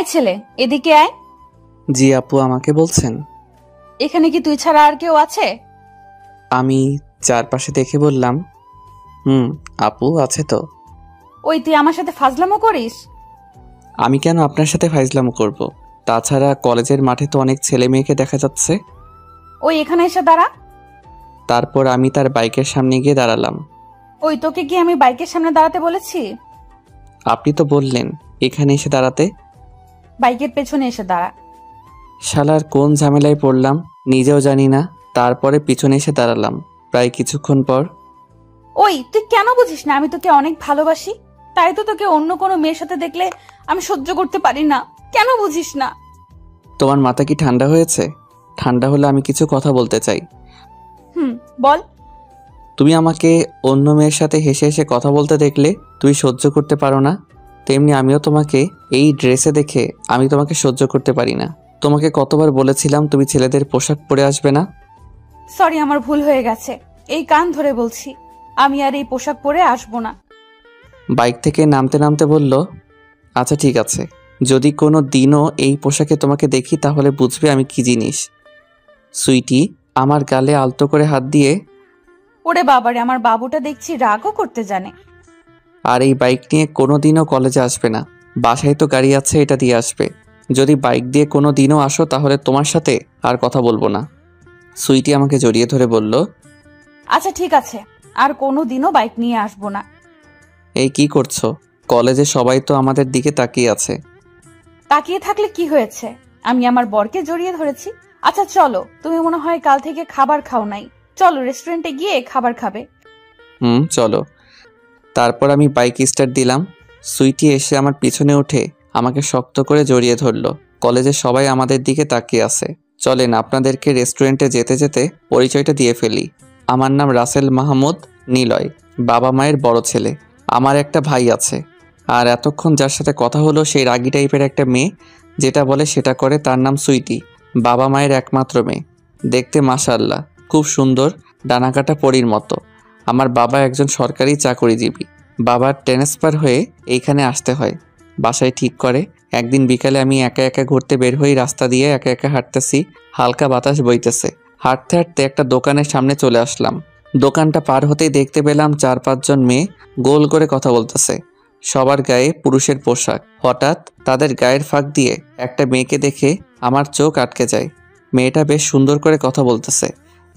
এই ছেলে, এদিকে আয়। জি আপু, আমাকে বলছেন? এখানে কি তুই ছাড়া আর কেউ আছে? আমি চারপাশে দেখে বললাম, আপু আছে তো। ওই, তুই আমার সাথে ফাজলামো করিস? আমি কেন আপনার সাথে ফাইজলামো করব? তাছাড়া কলেজের মাঠে তো অনেক ছেলে মেয়েকে দেখা যাচ্ছে। ওই, এখানে এসে দাঁড়া। তারপর আমি তার বাইকের সামনে গিয়ে দাঁড়ালাম। ওই, তোকে কি আমি বাইকের সামনে দাঁড়াতে বলেছি? আপনি তো বললেন এখানে এসে দাঁড়াতে। বাইকের পেছনে এসে দাঁড়া। শালার কোন ঝামেলায় পড়লাম নিজেও জানি না। তারপরে পিছনে এসে দাঁড়ালাম। প্রায় কিছুক্ষণ পর, ওই, তুই কেন বুঝিস না আমি তোকে অনেক ভালোবাসি? তাই তো তোকে অন্য কোনো মেয়ের সাথে দেখলে আমি সহ্য করতে পারি না। কেন বুঝিস না? তোমার মাথা কি ঠান্ডা হয়েছে? ঠান্ডা হলে আমি কিছু কথা বলতে চাই। বল। তুমি আমাকে অন্য মেয়ের সাথে হেসে হেসে কথা বলতে দেখলে তুমি সহ্য করতে পারো না, তেমনি আমিও তোমাকে এই ড্রেসে দেখে আমি তোমাকে সহ্য করতে পারি না। তোমাকে কতবার বলেছিলাম তুমি ছেলেদের পোশাক পরে আসবে না। সরি, আমার ভুল হয়ে গেছে। এই কান ধরে বলছি, আমি আর এই পোশাক পরে আসবো না। বাইক থেকে নামতে নামতে বলল, আচ্ছা ঠিক আছে, যদি কোনো দিনও এই পোশাকে তোমাকে দেখি তাহলে বুঝবে আমি কি জিনিস। সুইটি আমার গালে আলতো করে হাত দিয়ে, ওরে বাবারে, আমার বাবুটা দেখছি রাগও করতে জানে। আর এই বাইক নিয়ে কোনো দিনও কলেজে আসবে না। বাসায় তো গাড়ি আছে, এটা দিয়ে আসবে। যদি বাইক দিয়ে কোনো দিনও আসো তাহলে তোমার সাথে আর কথা বলবো না। সুইটি আমাকে জড়িয়ে ধরে বলল, আচ্ছা ঠিক আছে, আর কোনো দিনও বাইক নিয়ে আসবো না। এই কি করছো? কলেজে সবাই তো আমাদের দিকে তাকিয়ে আছে। তাকিয়ে থাকলে কি হয়েছে? আমি আমার বরকে জড়িয়ে ধরেছি। আচ্ছা চলো, তুমি মনে হয় কাল থেকে খাবার খাও নাই। চলো রেস্টুরেন্টে গিয়ে খাবার খাবে। চলো। তারপর আমি বাইক স্টার্ট দিলাম। সুইটি এসে আমার পিছনে উঠে আমাকে শক্ত করে জড়িয়ে ধরলো। কলেজে সবাই আমাদের দিকে তাকিয়ে আছে। চলেন আপনাদেরকে রেস্টুরেন্টে যেতে যেতে পরিচয়টা দিয়ে ফেলি। আমার নাম রাসেল মাহমুদ নিলয়, বাবা মায়ের বড় ছেলে। আমার একটা ভাই আছে। আর এতক্ষণ যার সাথে কথা হলো সেই রাগী টাইপের একটা মেয়ে, যেটা বলে সেটা করে, তার নাম সুইটি। বাবা মায়ের একমাত্র মেয়ে। দেখতে মাশাআল্লাহ খুব সুন্দর, ডানাকাটা পরীর মতো। আমার বাবা একজন সরকারি চাকরিজীবী। বাবার ট্রান্সফার হয়ে এইখানে আসতে হয়। বাসায় ঠিক করে একদিন বিকালে আমি একা একা ঘুরতে বের হই। রাস্তা দিয়ে একা একা হাঁটতেছি, হালকা বাতাস বইতেছে। হাঁটতে হাঁটতে একটা দোকানের সামনে চলে আসলাম। দোকানটা পার হতেই দেখতে পেলাম 4-5 জন মেয়ে গোল করে কথা বলতেছে। সবার গায়ে পুরুষের পোশাক। হঠাৎ তাদের গায়ের ফাঁক দিয়ে একটা মেয়েকে দেখে আমার চোখ আটকে যায়। মেয়েটা বেশ সুন্দর করে কথা বলতেছে।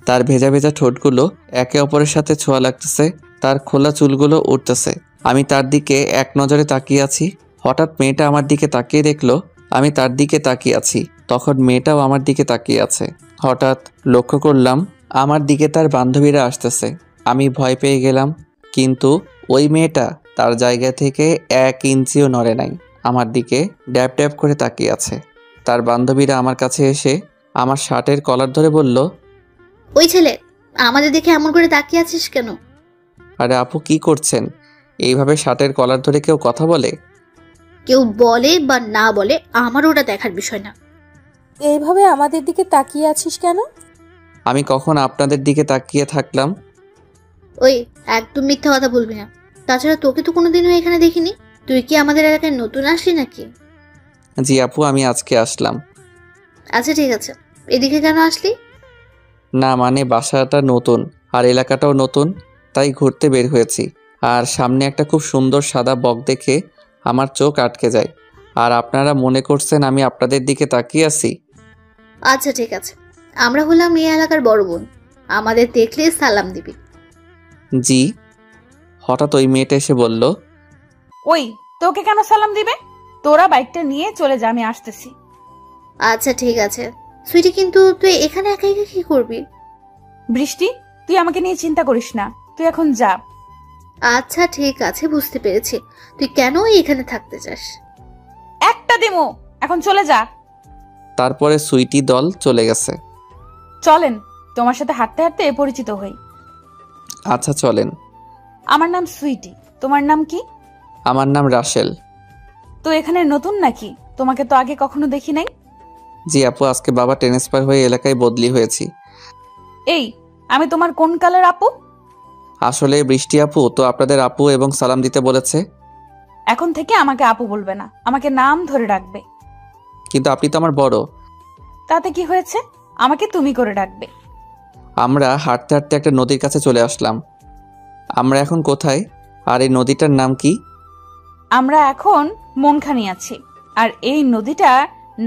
তার ভেজা ভেজা ঠোঁটগুলো একে অপরের সাথে ছোঁয়া লাগতেছে, তার খোলা চুলগুলো উঠতেছে। আমি তার দিকে এক নজরে তাকিয়ে আছি। হঠাৎ মেয়েটা আমার দিকে তাকিয়ে দেখলো আমি তার দিকে তাকিয়ে আছি। তখন মেয়েটাও আমার দিকে তাকিয়ে আছে। হঠাৎ লক্ষ্য করলাম আমার দিকে তার বান্ধবীরা আসতেছে। আমি ভয় পেয়ে গেলাম, কিন্তু ওই মেয়েটা তার জায়গা থেকে 1 ইঞ্চিও নড়ে নাই, আমার দিকে ড্যাব ড্যাব করে তাকিয়ে আছে। তার বান্ধবীরা আমার কাছে এসে আমার শার্টের কলার ধরে বলল, ওই ছেলে, আমাদের দেখে এমন করে তাকিয়ে আছিস কেন? আরে আপু কি করছেন? এইভাবে শার্টের কলার ধরে কেউ কথা বলে? কেউ বলে বা না বলে আমার ওটা দেখার বিষয় না। এইভাবে আমাদের দিকে তাকিয়ে আছিস কেন? আমি কখন আপনাদের দিকে তাকিয়ে থাকলাম? ওই, একদম মিথ্যা কথা বলবি না। তাছাড়া তোকে তো কোনোদিনও এখানে দেখিনি। তুই কি আমাদের এলাকায় নতুন আসলি নাকি? জি আপু, আমি আজকে আসলাম। আচ্ছা ঠিক আছে, এদিকে কেন আসলি? না মানে বাসাটা নতুন আর এলাকাটাও নতুন, তাই ঘুরতে বের হয়েছি। আর সামনে একটা খুব সুন্দর সাদা বক দেখে আমার চোখ আটকে যায়। আর আপনারা মনে করছেন আমি আপনাদের দিকে তাকিয়ে আছি? আচ্ছা ঠিক আছে, আমরা হলাম এই এলাকার বড় বোন। আমাদের দেখলে সালাম দিবি। জি। হঠাৎ ওই মেয়েটা এসে বলল, ওই, তোকে কেন সালাম দিবে? তোরা বাইকটা নিয়ে চলে যা, আমি আসতেছি। আচ্ছা ঠিক আছে সুইটি, কিন্তু তুই এখানে একা একা কি করবি? বৃষ্টি, তুই আমাকে নিয়ে চিন্তা করিস না, তুই এখন যা। আচ্ছা ঠিক আছে, বুঝতে পেরেছি তুই কেন এখানে থাকতে চাস। একটা দিমো, এখন চলে যা। তারপরে সুইটি দল চলে গেছে। চলেন, তোমার সাথে হাঁটতে হাঁটতে পরিচিত হই। আচ্ছা চলেন। আমার নাম সুইটি, তোমার নাম কি? আমার নাম রাসেল। তো এখানে নতুন নাকি? তোমাকে তো আগে কখনো দেখি নাই। জি আপু, আজকে বাবা ট্রান্সফার হয়ে এলাকায় বদলি হয়েছি। এই, আমি তোমার কোন কালের আপু? আসলে বৃষ্টি আপু তো আপনাদের আপু এবং সালাম দিতে বলেছে। এখন থেকে আমাকে আপু বলবে না, আমাকে নাম ধরে ডাকবে। কিন্তু আপনি তো আমার বড়। তাতে কি হয়েছে? আমাকে তুমি করে ডাকবে। আমরা হাঁটতে হাঁটতে একটা নদীর কাছে চলে আসলাম। আমরা এখন কোথায়, আর এই নদীটার নাম কি? আমরা এখন মনখানি আছি, আর এই নদীটা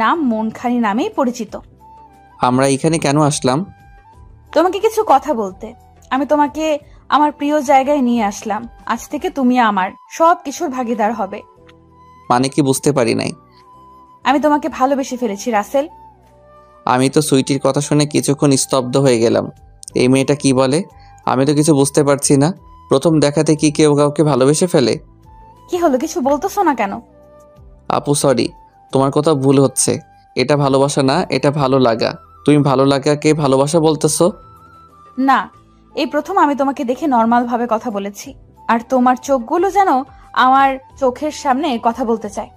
নাম মনখানি নামেই পরিচিত। আমরা এখানে কেন আসলাম? তোমাকে কিছু কথা বলতে। আমি তোমাকে আমার প্রিয় জায়গায় নিয়ে আসলাম। আজ থেকে তুমি আমার সব কিছুর ভাগিদার হবে। মানে কি বুঝতে পারি নাই। আমি তোমাকে ভালোবেসে ফেলেছি রাসেল। আমি তো সুইটির কথা শুনে কিছুক্ষণ স্তব্ধ হয়ে গেলাম। এই মেয়েটা কি বলে? আমি তো কিছু বুঝতে পারছি না। প্রথম দেখাতে কি কেউ কাউকে ভালোবেসে ফেলে? কি হলো, কিছু বলতেছো না কেন? আপু সরি, তোমার কথা ভুল হচ্ছে। এটা ভালোবাসা না, এটা ভালো লাগা। তুমি ভালো লাগাকে ভালোবাসা বলতেছো? না, এই প্রথম আমি তোমাকে দেখে নর্মাল ভাবে কথা বলেছি, আর তোমার চোখগুলো যেন আমার চোখের সামনে কথা বলতে চায়।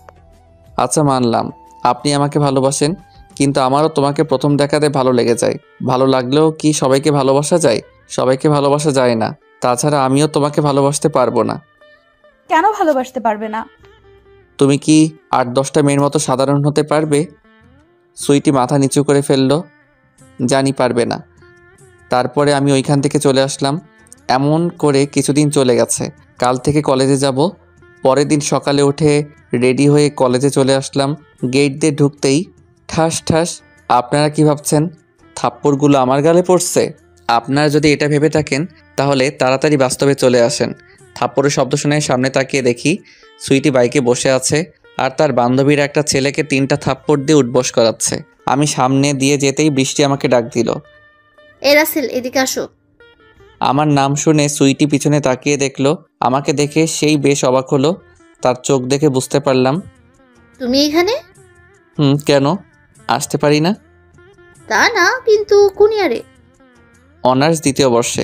আচ্ছা মানলাম আপনি আমাকে ভালোবাসেন, কিন্তু আমারও তোমাকে প্রথম দেখাতে ভালো লেগে যায়। ভালো লাগলেও কি সবাইকে ভালোবাসা যায়? সবাইকে ভালোবাসা যায় না। তাছাড়া আমিও তোমাকে ভালোবাসতে পারবো না। কেন ভালোবাসতে পারবে না? তুমি কি 8-10টা মেয়ের মতো সাধারণ হতে পারবে? সুইটি মাথা নিচু করে ফেললো। জানি পারবে না। তারপরে আমি ওইখান থেকে চলে আসলাম। এমন করে কিছুদিন চলে গেছে। কাল থেকে কলেজে যাব। পরের দিন সকালে উঠে রেডি হয়ে কলেজে চলে আসলাম। গেট দিয়ে ঢুকতেই ঠাস ঠাস। আপনারা কি ভাবছেন থাপ্পড়গুলো আমার গালে পড়ছে? আপনারা যদি এটা ভেবে থাকেন তাহলে তাড়াতাড়ি বাস্তবে চলে আসেন। থাপ্পড়ের শব্দ শুনে সামনে তাকিয়ে দেখি সুইটি বাইকে বসে আছে, আর তার বান্ধবীরা একটা ছেলেকে 3টা থাপ্পড় দিয়ে উঠবস করাচ্ছে। আমি সামনে দিয়ে যেতেই বৃষ্টি আমাকে ডাক দিল। এ রাসেল, এদিকে আসো। আমার নাম শুনে সুইটি পিছনে তাকিয়ে দেখলো। আমাকে দেখে সেই বেশ অবাক হলো। তার চোখ দেখে বুঝতে পারলাম। তুমি এখানে? কেন আসতে পারি না? তা না, কিন্তু কোন ইয়ারে? অনার্স 2য় বর্ষে।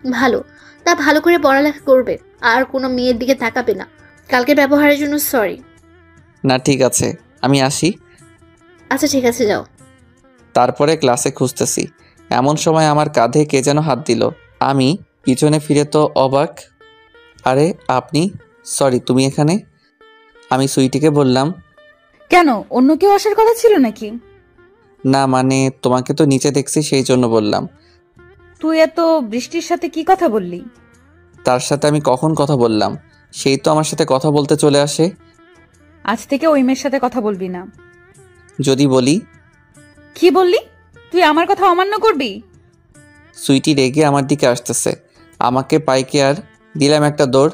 ভালো। তা ভালো করে পড়ালেখা করবে, আর কোনো মেয়ের দিকে তাকাবে না। কালকে ব্যবহারের জন্য সরি। না ঠিক আছে, আমি আসি। আচ্ছা ঠিক আছে, যাও। তারপরে ক্লাসে খুঁজতেছি, এমন সময় আমার কাঁধে কে যেন হাত দিল। আমি পিছনে ফিরে তো অবাক। আরে আপনি? সরি, তুমি এখানে? আমি সুইটিকে বললাম। কেন, অন্য কেউ আসার কথা ছিল নাকি? না মানে তোমাকে তো নিচে দেখছি সেই জন্য বললাম। তুই এত বৃষ্টির সাথে কি কথা বললি? তার সাথে আমি কখন কথা বললাম? সেই তো আমার সাথে কথা বলতে চলে আসে। আজ থেকে ওই মেয়ের সাথে কথা বলবি না। যদি বলি? কি বললি? তুই আমার কথা অমান্য করবি? সুইটি রেগে আমার দিকে আসতেছে। আমাকে পাইকে আর দিলাম একটা দৌড়।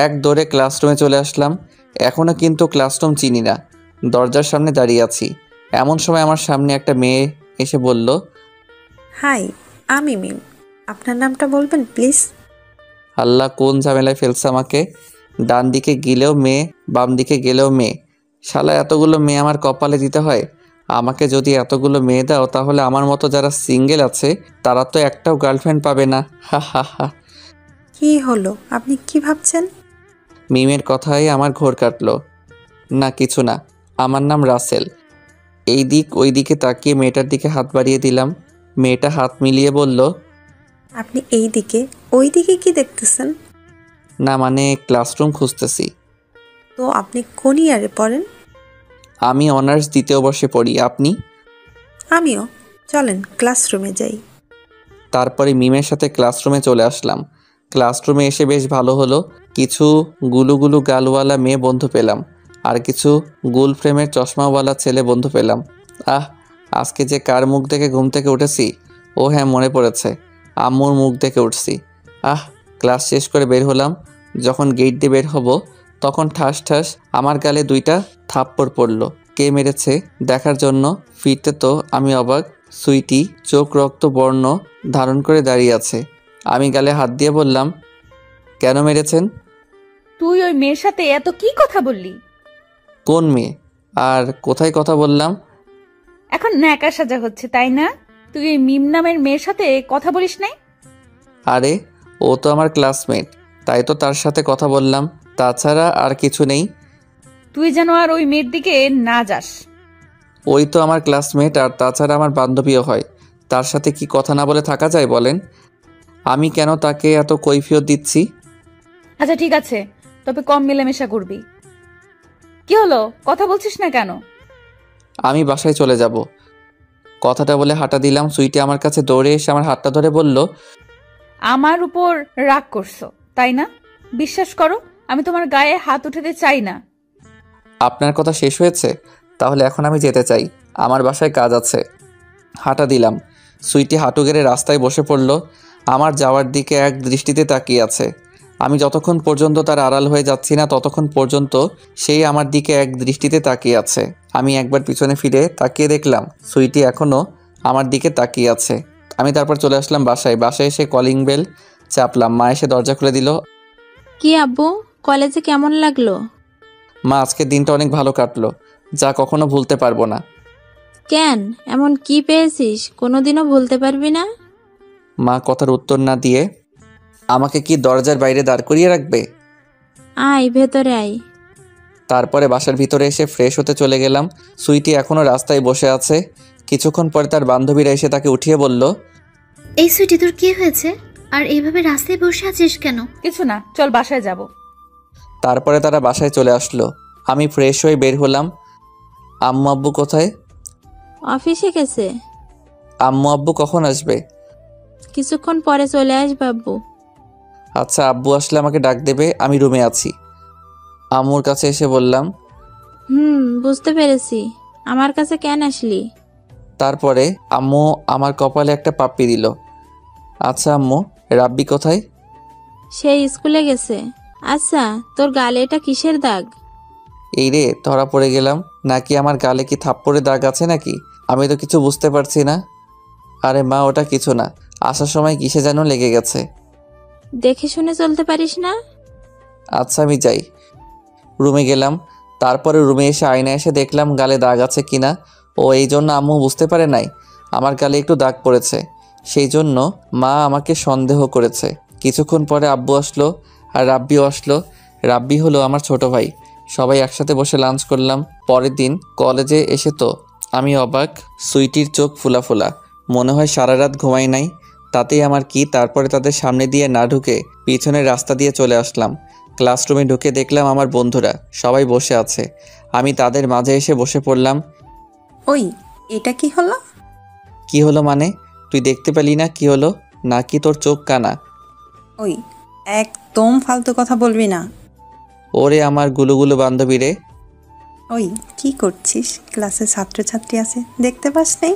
এক দৌড়ে ক্লাসরুমে চলে আসলাম। এখনও কিন্তু ক্লাসরুম চিনি না। দরজার সামনে দাঁড়িয়ে আছি। এমন সময় আমার সামনে একটা মেয়ে এসে বলল, হাই, আমি মিম। আপনার নামটা বলবেন প্লিজ? আল্লাহ কোন ঝামেলায় ফেলছে আমাকে। ডান দিকে গেলেও মেয়ে, বাম দিকে গেলেও মেয়ে। শালা এতগুলো মেয়ে আমার কপালে দিতে হয়। আমাকে যদি এতগুলো মেয়ে দাও তাহলে আমার মতো যারা সিঙ্গেল আছে তারা তো একটাও গার্লফ্রেন্ড পাবে না। হা হা হা। কি হলো, আপনি কি ভাবছেন? মিমের কথাই আমার ঘোর কাটলো। না কিছু না, আমার নাম রাসেল। এই দিক ওই দিকে তাকিয়ে মেয়েটার দিকে হাত বাড়িয়ে দিলাম। মেয়েটা হাত মিলিয়ে বলল, আপনি এই দিকে ওই দিকে কি দেখতেছেন? না মানে ক্লাসরুম খুঁজতেছি। তো আপনি কোন ইয়ারে পড়েন? আমি অনার্স 2য় বর্ষে পড়ি। আপনি? আমিও। চলেন ক্লাসরুমে যাই। তারপরে মিমের সাথে ক্লাসরুমে চলে আসলাম। ক্লাসরুমে এসে বেশ ভালো হলো। কিছু গুলুগুলু গালওয়ালা মেয়ে বন্ধু পেলাম, আর কিছু গুল ফ্রেমের চশমাওয়ালা ছেলে বন্ধু পেলাম। আজকে যে কার মুখ দেখে ঘুম থেকে উঠেছি! ও হ্যাঁ, মনে পড়েছে, আম্মুর মুখ দেখে উঠছি। ক্লাস শেষ করে বের হলাম। যখন গেট দিয়ে বের হব তখন ঠাস ঠাস আমার গালে 2টা থাপ্পড় পড়লো। কে মেরেছে দেখার জন্য ফিরতে তো আমি অবাক। সুইটি চোখ রক্ত বর্ণ ধারণ করে দাঁড়িয়ে আছে। আমি গালে হাত দিয়ে বললাম, কেন মেরেছেন? তুই ওই মেয়ের সাথে এত কি কথা বললি? কোন মেয়ে আর কোথায় কথা বললাম? এখন ন্যাকা সাজা হচ্ছে তাই না? তুই ওই মিম নামের মেয়ের সাথে কথা বলিস নাই? আরে ও তো আমার ক্লাসমেট, তাই তো তার সাথে কথা বললাম। তাছাড়া আর কিছু নেই। তুই যেন আর ওই মেয়ের দিকে না যাস। ওই তো আমার ক্লাসমেট, আর তাছাড়া আমার বান্ধবীও হয়। তার সাথে কি কথা না বলে থাকা যায় বলেন? আমি কেন তাকে এত কৈফিয়ত দিচ্ছি? আচ্ছা ঠিক আছে, তবে কম মেলামেশা করবি। কি হলো, কথা বলছিস না কেন? আমি বাসায় চলে যাব। কথাটা বলে হাঁটা দিলাম। সুইটি আমার কাছে দৌড়ে এসে আমার হাতটা ধরে বলল, আমার উপর রাগ করছো তাই না? বিশ্বাস করো, আমি তোমার গায়ে হাত উঠাতে চাই না। আপনার কথা শেষ হয়েছে? তাহলে এখন আমি যেতে চাই, আমার বাসায় কাজ আছে। হাঁটা দিলাম। সুইটি হাঁটু গেড়ে রাস্তায় বসে পড়ল। আমার যাওয়ার দিকে এক দৃষ্টিতে তাকিয়ে আছে। আমি যতক্ষণ পর্যন্ত তার আড়াল হয়ে যাচ্ছি না ততক্ষণ পর্যন্ত সেই আমার দিকে এক দৃষ্টিতে তাকিয়ে আছে। আমি একবার পিছনে ফিরে তাকিয়ে দেখলাম সুইটি এখনও আমার দিকে তাকিয়ে আছে। আমি তারপর চলে আসলাম বাসায়। বাসায় এসে কলিং বেল চাপলাম। মা এসে দরজা খুলে দিল। কি আব্বু, কলেজে কেমন লাগলো? মা, আজকের দিনটা অনেক ভালো কাটলো, যা কখনো ভুলতে পারবো না। কেন, এমন কি পেয়েছিস কোনোদিনও ভুলতে পারবি না? মা কথার উত্তর না দিয়ে আমাকে কি দরজার বাইরে দাঁড় করিয়ে রাখবে? আয় ভেতরে আয়। তারপরে বাসার ভিতরে এসে ফ্রেশ হতে চলে গেলাম। সুইটি এখনও রাস্তায় বসে আছে। কিছুক্ষণ পরে তার বান্ধবীরা এসে তাকে উঠিয়ে বলল, এই সুইটি, তোর কি হয়েছে? আর এইভাবে রাস্তায় বসে আছিস কেন? কিছু না, চল বাসায় যাব। তারপরে তারা বাসায় চলে আসলো। আমি ফ্রেশ হয়ে বের হলাম। আম্মু আব্বু কোথায়? অফিসে গেছে। আম্মু আব্বু কখন আসবে? কিছুক্ষণ পরে চলে আসবে আব্বু। আচ্ছা, আব্বু আসলে আমাকে ডাক দেবে, আমি রুমে আছি। আম্মুর কাছে এসে বললাম। বুঝতে পেরেছি। আমার কাছে কেন আসলি? তারপরে আম্মু আমার কপালে একটা পাপ্পি দিল। আচ্ছা আম্মু, রাব্বি কোথায়? সে স্কুলে গেছে। আচ্ছা, তোর গালে এটা কিসের দাগ? এই রে, ধরা পড়ে গেলাম। নাকি আমার গালে কি থাপ্পড়ের দাগ আছে নাকি? আমি তো কিছু বুঝতে পারছি না। আরে মা, ওটা কিছু না, আসার সময় কিসে যেন লেগে গেছে। দেখে শুনে চলতে পারিস না? আচ্ছা আমি যাই। রুমে গেলাম। তারপরে রুমে এসে আয়না এসে দেখলাম গালে দাগ আছে কিনা। ও এই জন্য আম্মু বুঝতে পারে নাই আমার গালে একটু দাগ পড়েছে। সেই জন্য মা আমাকে সন্দেহ করেছে। কিছুক্ষণ পরে আব্বু আসলো আর রাব্বিও আসলো। রাব্বি হলো আমার ছোট ভাই। সবাই একসাথে বসে লাঞ্চ করলাম। পরের দিন কলেজে এসে তো আমি অবাক। সুইটির চোখ ফোলা ফোলা, মনে হয় সারা রাত ঘুমাই নাই। তাতেই আমার কি। তারপরে তাদের সামনে দিয়ে না ঢুকে পিছনের রাস্তা দিয়ে চলে আসলাম। ক্লাসরুমে ঢুকে দেখলাম আমার বন্ধুরা সবাই বসে আছে। আমি তাদের মাঝে এসে বসে পড়লাম। ওই, এটা কি হলো? কি হলো মানে? তুই দেখতে পেলি না কি হলো? নাকি তোর চোখ কানা? ওই, একদম ফালতু কথা বলবি না। ওরে আমার গুলুগুলু বান্ধবী রে। ওই, কি করছিস? ক্লাসে ছাত্রছাত্রী আছে, দেখতে পাস নেই?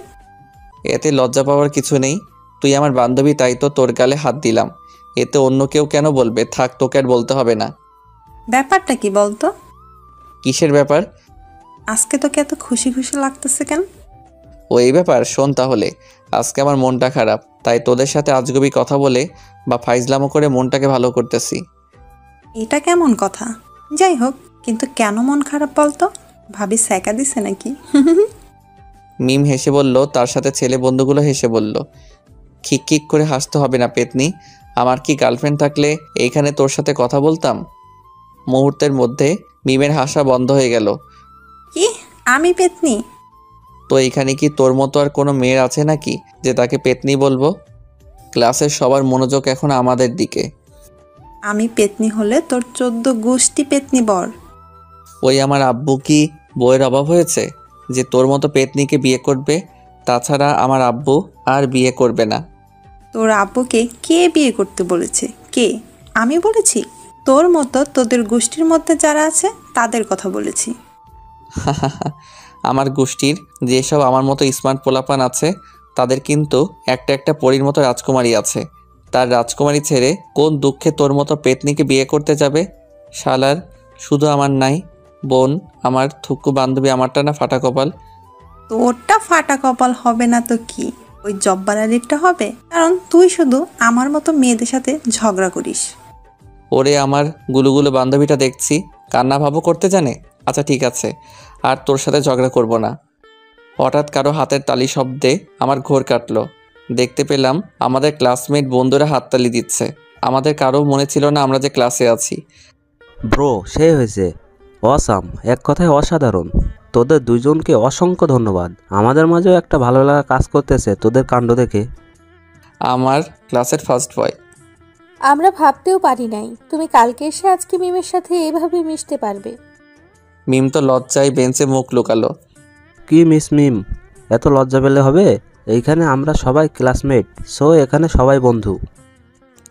এতে লজ্জা পাওয়ার কিছু নেই। তুই আমার বান্ধবী, তাই তো তোর গালে হাত দিলাম। এতে অন্য কেউ কেন বলবে? থাক, তোকে আর বলতে হবে না। ব্যাপারটা কি বলতো? কিসের ব্যাপার? আজকে তোকে এত খুশি খুশি লাগতেছে কেন? ও এই ব্যাপার, শোন তাহলে। আজকে আমার মনটা খারাপ, তাই তোদের সাথে আজগুবি কথা বলে বা ফাইজলামো করে মনটাকে ভালো করতেছি। এটা কেমন কথা? যাই হোক, কিন্তু কেন মন খারাপ বলতো? ভাবি স্যাকা দিছে নাকি? মিম হেসে বলল, তার সাথে ছেলে বন্ধুগুলো হেসে বলল, খিক খিক করে হাসতে হবে না পেতনি। আমার কি গার্লফ্রেন্ড থাকলে এইখানে তোর সাথে কথা বলতাম? মুহূর্তের মধ্যে মিমের হাসা বন্ধ হয়ে গেল। কি? আমি পেতনি? তো এইখানে কি তোর মতো আর কোনো মেয়ের আছে নাকি যে তাকে পেতনি বলবো? ক্লাসের সবার মনোযোগ এখন আমাদের দিকে। আমি পেতনি হলে তোর 14 গোষ্ঠী পেতনি বর। ওই আমার আব্বু কি বইয়ের অভাব হয়েছে যে তোর মতো পেতনিকে বিয়ে করবে? তাছাড়া আমার আব্বু আর বিয়ে করবে না। তোর আব্বুকে কে বিয়ে করতে বলেছে? কে? আমি বলেছি? তোর মতো তোদের গোষ্ঠীর মধ্যে যারা আছে তাদের কথা বলেছি। আমার গোষ্ঠীর যেসব আমার মতো স্মার্ট পোলাপান আছে তাদের কিন্তু একটা একটা পরীর মতো রাজকুমারী আছে। তার রাজকুমারী ছেড়ে কোন দুঃখে তোর মতো পেতনিকে বিয়ে করতে যাবে? শালার শুধু আমার নাই, বোন আমার থুকু বান্ধবী আমারটা না ফাটা কপাল। তোরটা ফাটা কপাল হবে না তো কি? ওই জব্বার আলীরটা হবে, কারণ তুই শুধু আমার মতো মেয়েদের সাথে ঝগড়া করিস। ওরে আমার গুলুগুলো বান্ধবীটা দেখছি কান্না ভাবও করতে জানে। আচ্ছা ঠিক আছে, আর তোর সাথে ঝগড়া করব না। হঠাৎ কারো হাতের তালি শব্দে আমার ঘোর কাটলো। দেখতে পেলাম আমাদের ক্লাসমেট বন্ধুরা হাততালি দিচ্ছে। আমাদের কারো মনে ছিল না আমরা যে ক্লাসে আছি। ব্রো, সেই হয়েছে। অসাম, এক কথায় অসাধারণ। তোদের দুইজনকে অসংখ্য ধন্যবাদ। আমাদের মাঝেও একটা ভালো লাগা কাজ করতেছে তোদের কাণ্ড দেখে। আমার ক্লাসের ফার্স্ট বয়। আমরা ভাবতেও পারি নাই তুমি কালকে এসে আজকে মিমের সাথে এভাবে মিশতে পারবে। মিম তো লজ্জায় বেঞ্চে মুখ লুকালো। কি মিস মিম, এত লজ্জা পেলে হবে? এইখানে আমরা সবাই ক্লাসমেট, সো এখানে সবাই বন্ধু।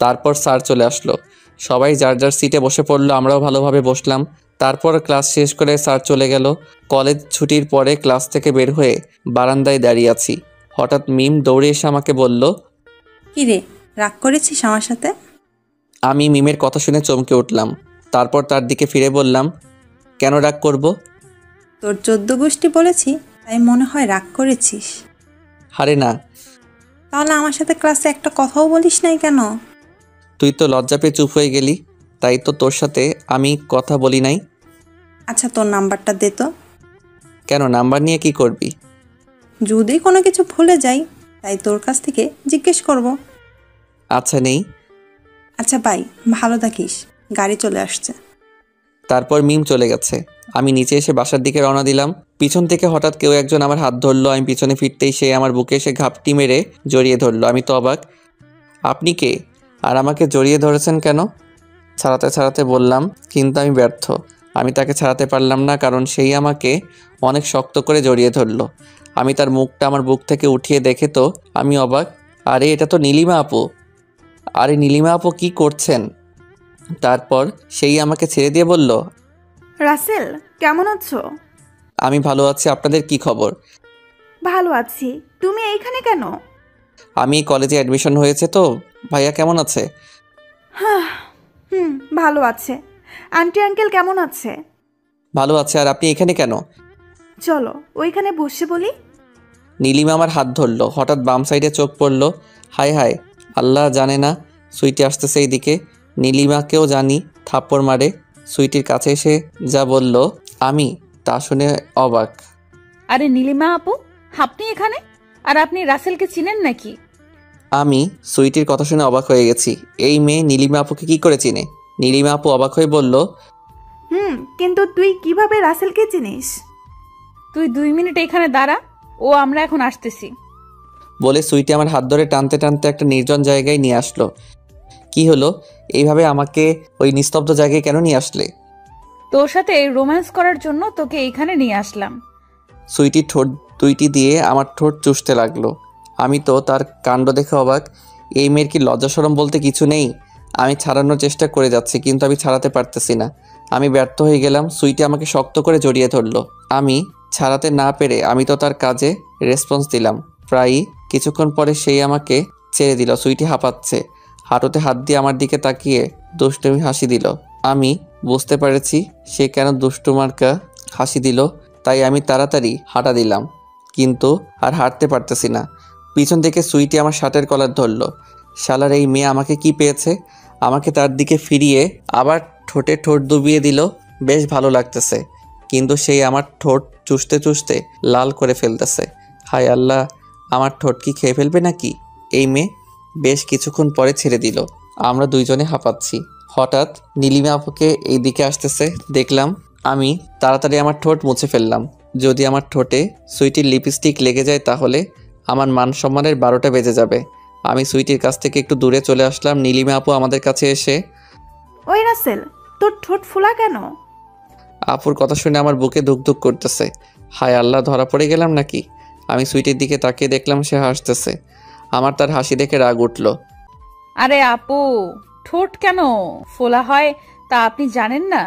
তারপর স্যার চলে আসলো, সবাই যার যার সিটে বসে পড়লো, আমরাও ভালোভাবে বসলাম। তারপর ক্লাস শেষ করে স্যার চলে গেল। কলেজ ছুটির পরে ক্লাস থেকে বের হয়ে বারান্দায় দাঁড়িয়ে আছি। হঠাৎ মিম দৌড়ে এসে আমাকে বলল, কি রে, রাগ করেছিস আমার সাথে? আমি মিমের কথা শুনে চমকে উঠলাম। তারপর তার দিকে ফিরে বললাম, কেন রাগ করব? তোর 14 গোষ্ঠী বলেছি, তাই মনে হয় রাগ করেছিস। আরে না। তাহলে আমার সাথে ক্লাসে একটা কথাও বলিস নাই কেন? তুই তো লজ্জা পেয়ে চুপ হয়ে গেলি, তাই তো তোর সাথে আমি কথা বলি নাই। আচ্ছা, তোর নাম্বারটা দে তো। কেন, নাম্বার নিয়ে কি করবি? যদি কোনো কিছু ভুলে যাই, তাই তোর কাছ থেকে জিজ্ঞেস করব। আচ্ছা, নেই। আচ্ছা ভাই, ভালো থাকিস, গাড়ি চলে আসছে। তারপর মিম চলে গেছে। আমি নিচে এসে বাসার দিকে রওনা দিলাম। পিছন থেকে হঠাৎ কেউ একজন আমার হাত ধরলো। আমি পিছনে ফিরতেই সে আমার বুকে এসে ঘাপটি মেরে জড়িয়ে ধরলো। আমি তো অবাক। আপনি কে, আর আমাকে জড়িয়ে ধরেছেন কেন? ছাড়াতে ছাড়াতে বললাম, কিন্তু আমি ব্যর্থ। আমি তাকে ছাড়াতে পারলাম না, কারণ সেই আমাকে অনেক শক্ত করে জড়িয়ে ধরলো। আমি তার মুখটা আমার বুক থেকে উঠিয়ে দেখে তো আমি অবাক। আরে এটা তো নীলিমা আপু। আরে নীলিমা আপু, কি করছেন? তারপর সেই আমাকে ছেড়ে দিয়ে বলল, রাসেল, কেমন আছো? আমি ভালো আছি, আপনাদের কি খবর? ভালো আছি। তুমি এইখানে কেন? আমি কলেজে অ্যাডমিশন হয়েছে তো। ভাইয়া কেমন আছে? ভালো আছে। আন্টি আঙ্কেল কেমন আছে? ভালো আছে। আর আপনি এখানে কেন? চলো ওইখানে বসে বলি। নীলিমা আমার হাত ধরলো। হঠাৎ বাম সাইডে চোখ পড়লো। হায় হায়, আল্লাহ জানে না সুইটি আসতেছে এইদিকে। নীলিমাকেও জানি থাপ্পড় মারে। সুইটির কাছে এসে যা বলল, আমি তা শুনে অবাক। আরে নীলিমা আপু, আপনি এখানে? আর আপনি রাসেলকে চিনেন নাকি? আমি সুইটির কথা শুনে অবাক হয়ে গেছি। এই মেয়ে নীলিমা আপুকে কি করে চিনে? নীলিমা আপু অবাক হয়ে বলল, কিন্তু তুই কিভাবে রাসেলকে চিনিস? তুই 2 মিনিট এখানে দাঁড়া, ও আমরা এখন আসতেছি। বলে সুইটি আমার হাত ধরে টানতে টানতে একটা নির্জন জায়গায় নিয়ে আসলো। কি হলো, এইভাবে আমাকে ওই নিস্তব্ধ জায়গায় কেন নিয়ে আসলে? তোর সাথে রোম্যান্স করার জন্য তোকে এইখানে নিয়ে আসলাম। সুইটি ঠোঁট দুইটি দিয়ে আমার ঠোঁট চুষতে লাগলো। আমি তো তার কাণ্ড দেখে অবাক। এই মেয়ের কি লজ্জাশরম বলতে কিছু নেই? আমি ছাড়ানোর চেষ্টা করে যাচ্ছি, কিন্তু আমি ছাড়াতে পারতেছি না। আমি ব্যর্থ হয়ে গেলাম। সুইটি আমাকে শক্ত করে জড়িয়ে ধরলো। আমি ছাড়াতে না পেরে আমি তো তার কাজে রেসপন্স দিলাম। প্রায় কিছুক্ষণ পরে সেই আমাকে ছেড়ে দিল। সুইটি হাঁপাচ্ছে, হাঁটুতে হাত দিয়ে আমার দিকে তাকিয়ে দুষ্টুমি হাসি দিল। আমি বুঝতে পেরেছি সে কেন দুষ্টুমার্কা হাসি দিল, তাই আমি তাড়াতাড়ি হাঁটা দিলাম, কিন্তু আর হাঁটতে পারতেছি না। পিছন থেকে সুইটি আমার শার্টের কলার ধরলো। শালার এই মেয়ে আমাকে কি পেয়েছে? আমাকে তার দিকে ফিরিয়ে আবার ঠোঁটে ঠোঁট ডুবিয়ে দিল। বেশ ভালো লাগতেছে, কিন্তু সেই আমার ঠোঁট চুষতে চুষতে লাল করে ফেলতেছে। হায় আল্লাহ, আমার ঠোঁট কি খেয়ে ফেলবে নাকি এই মেয়ে? বেশ কিছুক্ষণ পরে ছেড়ে দিল। আমরা দুইজনে হাঁপাচ্ছি। হঠাৎ নীলিমা আপুকে এই দিকে আসতেছে দেখলাম। আমি তাড়াতাড়ি আমার ঠোঁট মুছে ফেললাম। যদি আমার ঠোঁটে সুইটির লিপস্টিক লেগে যায় তাহলে আমার মান সম্মানের 12টা বেজে যাবে। আমি সুইটির কাছ থেকে একটু দূরে চলে আসলাম। নীলিমা আপু আমাদের কাছে এসে, ওই রাসেল, তোর ঠোঁট ফোলা কেন? আপুর কথা শুনে আমার বুকে ধুকধুক করতেছে। হায় আল্লাহ, ধরা পড়ে গেলাম নাকি? আমি সুইটির দিকে তাকিয়ে দেখলাম সে হাসতেছে। আমার তার হাসি দেখে রাগ উঠল। আরে আপু, ঠোঁট কেন ফোলা হয় তা আপনি জানেন না?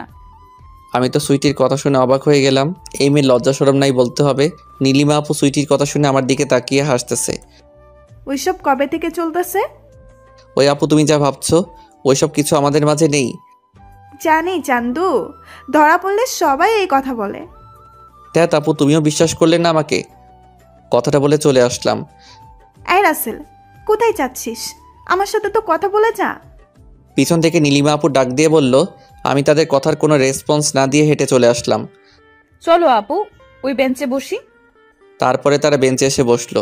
আমি তো সুইটির কথা শুনে অবাক হয়ে গেলাম। এই মেয়ে লজ্জা শরম নাই বলতে হবে। নীলিমা আপু সুইটির কথা শুনে আমার দিকে তাকিয়ে হাসতেছে। ওইসব কবে থেকে চলতেছে? ওই আপু, তুমি যা ভাবছো ওইসব কিছু আমাদের মাঝে নেই। জানি চান্দু, ধরা পড়লে সবাই এই কথা বলে। ধ্যাত আপু, তুমিও বিশ্বাস করলে না আমাকে? কথাটা বলে চলে আসলাম। এই রাসেল, কোথায় যাচ্ছিস? আমার সাথে তো কথা বলে যা। পিছন থেকে নীলিমা আপু ডাক দিয়ে বলল। আমি তাদের কথার কোনো রেসপন্স না দিয়ে হেঁটে চলে আসলাম। চলো আপু, ওই বেঞ্চে বসি। তারপরে তারা বেঞ্চে এসে বসলো।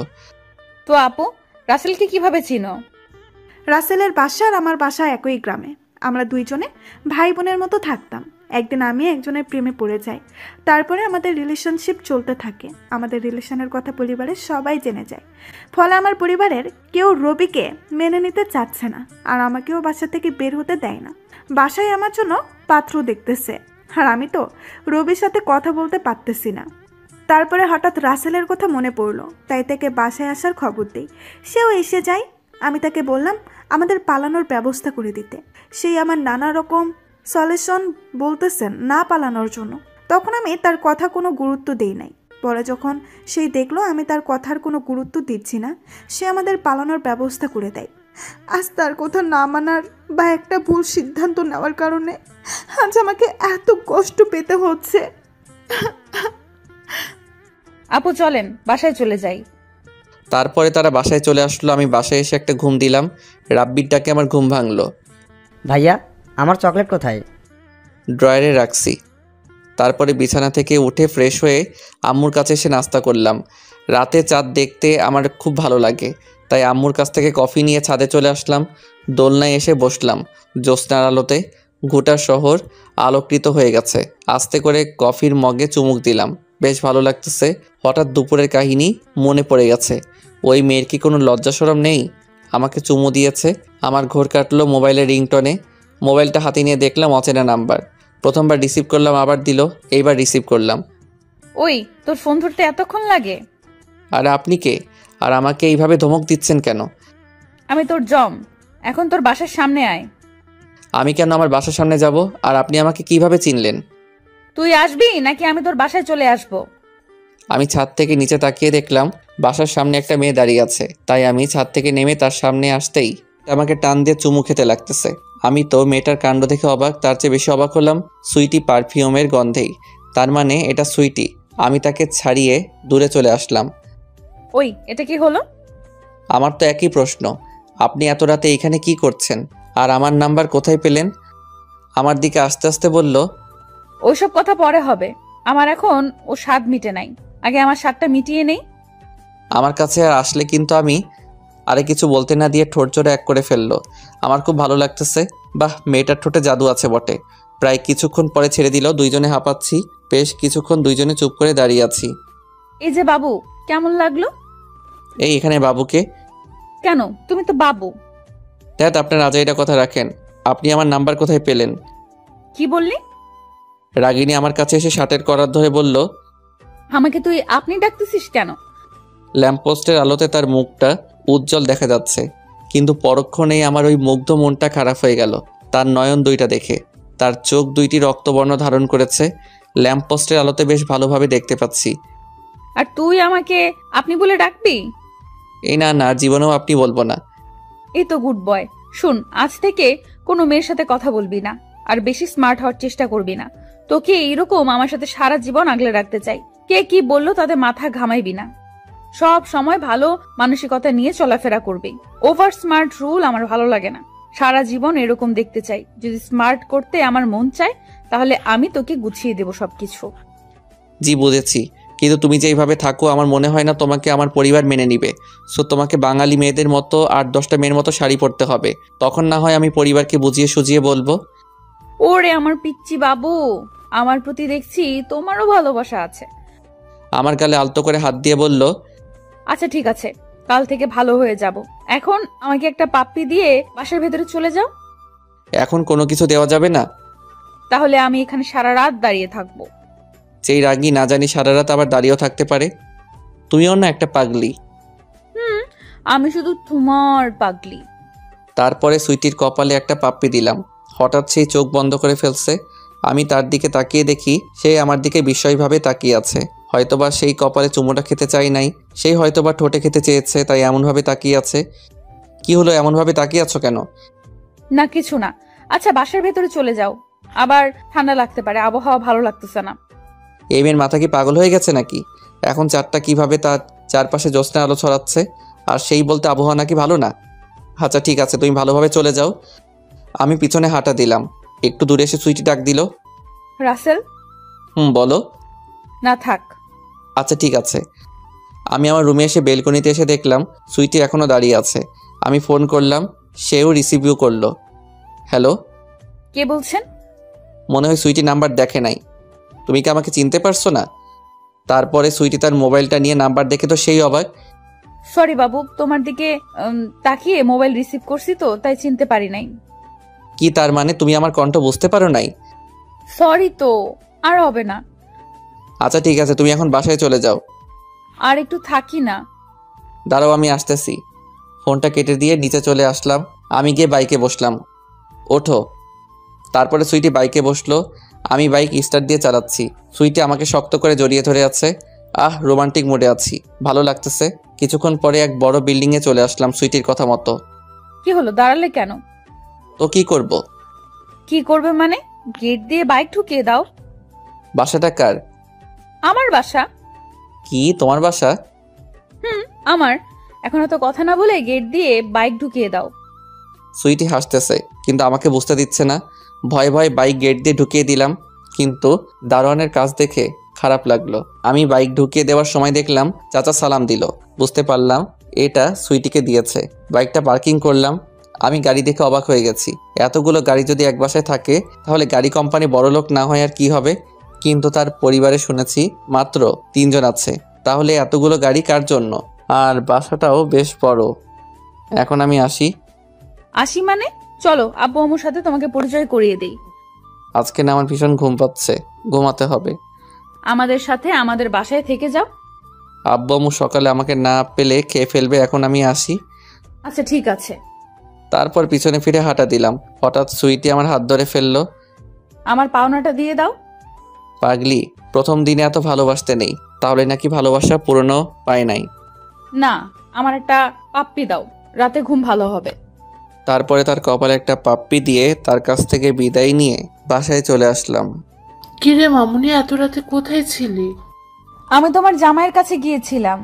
তো আপু, রাসেলকে কিভাবে চিনো? রাসেলের বাসা আর আমার বাসা একই গ্রামে। আমরা দুইজনে ভাই বোনের মতো থাকতাম। একদিন আমি একজনের প্রেমে পড়ে যাই। তারপরে আমাদের রিলেশনশিপ চলতে থাকে। আমাদের রিলেশনের কথা পরিবারের সবাই জেনে যায়। ফলে আমার পরিবারের কেউ রবিকে মেনে নিতে চাচ্ছে না, আর আমাকেও বাসা থেকে বের হতে দেয় না। বাসায় আমার জন্য পাত্র দেখতেছে, আর আমি তো রবির সাথে কথা বলতে পারতেছি না। তারপরে হঠাৎ রাসেলের কথা মনে পড়লো, তাই তাকে বাসায় আসার খবর দেই। সেও এসে যায়। আমি তাকে বললাম আমাদের পালানোর ব্যবস্থা করে দিতে। সেই আমার নানা রকম সলিউশন বলতেছেন না পালানোর জন্য। তখন আমি তার কথা কোনো গুরুত্ব দেই নাই। পরে যখন সেই দেখলো আমি তার কথার কোনো গুরুত্ব দিচ্ছি না, সে আমাদের পালানোর ব্যবস্থা করে দেয়। আজ তার কথা না মানার বা একটা ভুল সিদ্ধান্ত নেওয়ার কারণে আজ আমাকে এত কষ্ট পেতে হচ্ছে। আপু চলেন বাসায় চলে যাই। তারপরে তারা বাসায় চলে আসলো। আমি বাসায় এসে একটা ঘুম দিলাম। রাব্বির ডাকে আমার ঘুম ভাঙলো। ভাইয়া আমার চকলেট কোথায়? ড্রয়ারে রাখছি। তারপরে বিছানা থেকে উঠে ফ্রেশ হয়ে আম্মুর কাছে এসে নাস্তা করলাম। রাতে চাঁদ দেখতে আমার খুব ভালো লাগে, তাই আম্মুর কাছ থেকে কফি নিয়ে ছাদে চলে আসলাম। দোলনায় এসে বসলাম। জ্যোৎস্নার আলোতে গোটা শহর আলোকৃত হয়ে গেছে। আস্তে করে কফির মগে চুমুক দিলাম। বেশ ভালো লাগতেছে। হঠাৎ দুপুরের কাহিনী মনে পড়ে গেছে। ওই মেয়ের কি কোনো লজ্জা শরম নেই? আমাকে চুমু দিয়েছে। আমার ঘোর কাটলো মোবাইলের রিংটনে। মোবাইলটা হাতে নিয়ে দেখলাম অচেনা নাম্বার। প্রথমবার রিসিভ করলাম, আবার দিল, এইবার রিসিভ করলাম। ওই তোর ফোন ধরতে এতক্ষণ লাগে? আর আপনি কে? আর আমাকে এইভাবে ধমক দিচ্ছেন কেন? আমি তোর জম, এখন তোর বাসার সামনে আয়। আমি কেন আমার বাসার সামনে যাব? আর আপনি আমাকে কিভাবে চিনলেন? তুই আসবি নাকি আমি তোর বাসায় চলে আসব? আমি ছাদ থেকে নিচে তাকিয়ে দেখলাম বাসার সামনে একটা মেয়ে দাঁড়িয়ে আছে। তাই আমি ছাদ থেকে নেমে তার সামনে আসতেই আমাকে টান দিয়ে চুমু খেতে লাগতেছে। আমি তো মেয়েটার কাণ্ড দেখে অবাক। তার চেয়ে বেশি অবাক হলাম সুইটি পারফিউমের গন্ধেই। তার মানে এটা সুইটি। আমি তাকে ছাড়িয়ে দূরে চলে আসলাম। ওই এটা কি হলো? আমার তো একই প্রশ্ন, আপনি এত রাতে এখানে কি করছেন? আর আমার নাম্বার কোথায় পেলেন? আমার দিকে আস্তে আস্তে বলল, ওইসব কথা পরে হবে, আমার এখন ও স্বাদ মিটে নাই, আগে আমার স্বাদটা মিটিয়ে নেই। আমার কাছে আর আসলে কিন্তু আমি আরে কিছু বলতে না দিয়ে ঠোঁট জোড়ে এক করে ফেললো। আমার খুব ভালো লাগতেছে। বাহ, মেয়েটার ঠোঁটে জাদু আছে বটে। প্রায় কিছুক্ষণ পরে ছেড়ে দিল। দুইজনে হাঁপাচ্ছি। বেশ কিছুক্ষণ দুইজনে চুপ করে দাঁড়িয়ে আছি। এই যে বাবু, কেমন লাগলো? এই এখানে বাবুকে? কেন, তুমি তো বাবু। দেখ, আপনার আজাইরা কথা রাখেন। আপনি আমার নাম্বার কোথায় পেলেন? কি বললি? রাগিনী আমার কাছে এসে শার্টের করার ধরে বলল, আমাকে তুই আপনি ডাকতেছিস কেন? ল্যাম্পপোস্টের আলোতে তার মুখটা উজ্জ্বল দেখা যাচ্ছে, কিন্তু পরক্ষণেই আমার ওই মুগ্ধ মনটা খারাপ হয়ে গেল তার নয়ন দুইটা দেখে। তার চোখ দুইটি রক্তবর্ণ ধারণ করেছে। ল্যাম্পপোস্টের আলোতে বেশ ভালোভাবে দেখতে পাচ্ছি। আর তুই আমাকে আপনি বলে ডাকবি? এই না না, জীবনেও আপনি বলবো না। এই তো গুড বয়। শুন, আজ থেকে কোনো মেয়ের সাথে কথা বলবি না, আর বেশি স্মার্ট হওয়ার চেষ্টা করবি না। তোকে এইরকম আমার সাথে সারা জীবন আগলে রাখতে চাই। কে কি বললো তাতে মাথা ঘামাইবি না। সব সময় ভালো মানসিকতা নিয়ে চলাফেরা করবি। ওভার স্মার্ট রুল আমার ভালো লাগে না। সারা জীবন এরকম দেখতে চাই। যদি স্মার্ট করতে আমার মন চায় তাহলে আমি তোকে গুছিয়ে দেব সবকিছু। জি বুঝেছি, কিন্তু তুমি যে এইভাবে থাকো আমার মনে হয় না তোমাকে আমার পরিবার মেনে নিবে। সো তোমাকে বাঙালি মেয়েদের মতো 8-10টা মেয়ের মতো শাড়ি পরতে হবে। তখন না হয় আমি পরিবারকে বুঝিয়ে সুজিয়ে বলবো। ওরে আমার পিচ্চি বাবু, আমার প্রতি দেখছি তোমারও ভালোবাসা আছে। আমার গালে আলতো করে হাত দিয়ে বলল, আচ্ছা ঠিক আছে, কাল থেকে ভালো হয়ে যাব। এখন আমাকে একটা পাপ্পি দিয়ে বাসার ভেতরে চলে যাও। এখন কোনো কিছু দেওয়া যাবে না? তাহলে আমি এখানে সারা রাত দাঁড়িয়ে থাকবো। যেই রাগী না জানি সারা রাত আবার দাঁড়িয়েও থাকতে পারে। তুমিও না একটা পাগলি। আমি শুধু তোমার পাগলি। তারপরে সুইটির কপালে একটা পাপ্পি দিলাম। হঠাৎ সেই চোখ বন্ধ করে ফেলছে। আমি তার দিকে তাকিয়ে দেখি সে আমার দিকে বিস্ময়ভাবে তাকিয়ে আছে। হয়তোবা সেই কপালে চুমোটা খেতে চাই নাই, সেই হয়তোবা ঠোঁটে খেতে চেয়েছে, তাই এমনভাবে তাকিয়ে আছে। কি হলো, এমনভাবে তাকিয়ে আছো কেন? না কিছু না। আচ্ছা বাসার ভেতরে চলে যাও, আবার ঠান্ডা লাগতে পারে, আবহাওয়া ভালো লাগতেছে না। এই মেয়ের মাথা কি পাগল হয়ে গেছে নাকি? এখন চারটা কিভাবে তার চারপাশে জ্যোৎস্না আলো ছড়াচ্ছে, আর সেই বলতে আবহাওয়া নাকি ভালো না? আচ্ছা ঠিক আছে, তুমি ভালোভাবে চলে যাও। আমি পিছনে হাঁটা দিলাম। একটু দূরে এসে সুইটি ডাক দিল, রাসেল। বলো। না থাক। আচ্ছা ঠিক আছে। আমি আমার রুমে এসে বেলকনিতে এসে দেখলাম সুইটি এখনও দাঁড়িয়ে আছে। আমি ফোন করলাম, সেও রিসিভও করলো। হ্যালো, কে বলছেন? মনে হয় সুইটি নাম্বার দেখে নাই। তুমি কি আমাকে চিনতে পারছো না? তারপরে সুইটি তার মোবাইলটা নিয়ে নাম্বার দেখে তো সেই অবাক। সরি বাবু, তোমার দিকে তাকিয়ে মোবাইল রিসিভ করছি তো, তাই চিনতে পারি নাই। কি তার মানে তুমি আমার কণ্ঠ বুঝতে পারো নাই? সরি তো, আর হবে না। আচ্ছা ঠিক আছে, তুমি এখন বাসায় চলে যাও। আর একটু থাকি না। দাঁড়াও, আমি আসতেছি। ফোনটা কেটে দিয়ে নিচে চলে আসলাম। আমি গিয়ে বাইকে বসলাম। ওঠো। তারপরে সুইটি বাইকে বসলো। আমি বাইক স্টার্ট দিয়ে চালাচ্ছি। সুইটি আমাকে শক্ত করে জড়িয়ে ধরে আছে। রোমান্টিক মোডে আছি, ভালো লাগতেছে। কিছুক্ষণ পরে এক বড় বিল্ডিংয়ে চলে আসলাম সুইটির কথা মতো। কি হলো, দাঁড়ালে কেন? তো কি করব? কি করবে মানে? গেট দিয়ে বাইক ঢুকিয়ে দাও। বাসাটা কার? আমার বাসা। কি তোমার বাসা? আমার। এখন তো কথা না বলে গেট দিয়ে বাইক ঢুকিয়ে দাও। সুইটি হাসতেছে, কিন্তু আমাকে বুঝতে দিচ্ছে না। ভয় ভয় বাইক গেট দিয়ে ঢুকিয়ে দিলাম, কিন্তু দারোয়ানের কাজ দেখে খারাপ লাগলো। আমি বাইক ঢুকিয়ে দেওয়ার সময় দেখলাম চাচা সালাম দিল। বুঝতে পারলাম এটা সুইটিকে দিয়েছে। বাইকটা পার্কিং করলাম। আমি গাড়ি দেখে অবাক হয়ে গেছি। এতগুলো গাড়ি যদি এক বাসায় থাকে তাহলে গাড়ি কোম্পানি বড়লোক না হয় আর কি হবে। কিন্তু তার পরিবারে শুনেছি মাত্র 3 জন আছে। তাহলে এতগুলো গাড়ি কার জন্য? আর বাসাটাও বেশ বড়। এখন আমি আসি। আসি মানে? চলো আব্বু আম্মুর সাথে তোমাকে পরিচয় করিয়ে দেই। আজকে না আমার ভীষণ ঘুম পাচ্ছে, ঘুমাতে হবে। আমাদের সাথে আমাদের বাসায় থেকে যাও। আব্বু আম্মু সকালে আমাকে না পেলে খেয়ে ফেলবে। এখন আমি আসি। আচ্ছা ঠিক আছে। তারপর পিছনে ফিরে হাঁটা দিলাম। হঠাৎ সুইটি আমার হাত ধরে ফেললো। আমার পাওনাটা দিয়ে দাও। পাগলি, প্রথম দিনে এত ভালোবাসতে নেই, তাহলে নাকি ভালোবাসা পুরনো পায় নাই। না, আমার একটা পাপ্পি দাও, রাতে ঘুম ভালো হবে। তারপরে তার কপালে একটা পাপ্পি দিয়ে তার কাছ থেকে বিদায় নিয়ে বাসায় চলে আসলাম। কিরে মামুনি, এত রাতে কোথায় ছিলি? আমি তোমার জামাইয়ের কাছে গিয়েছিলাম।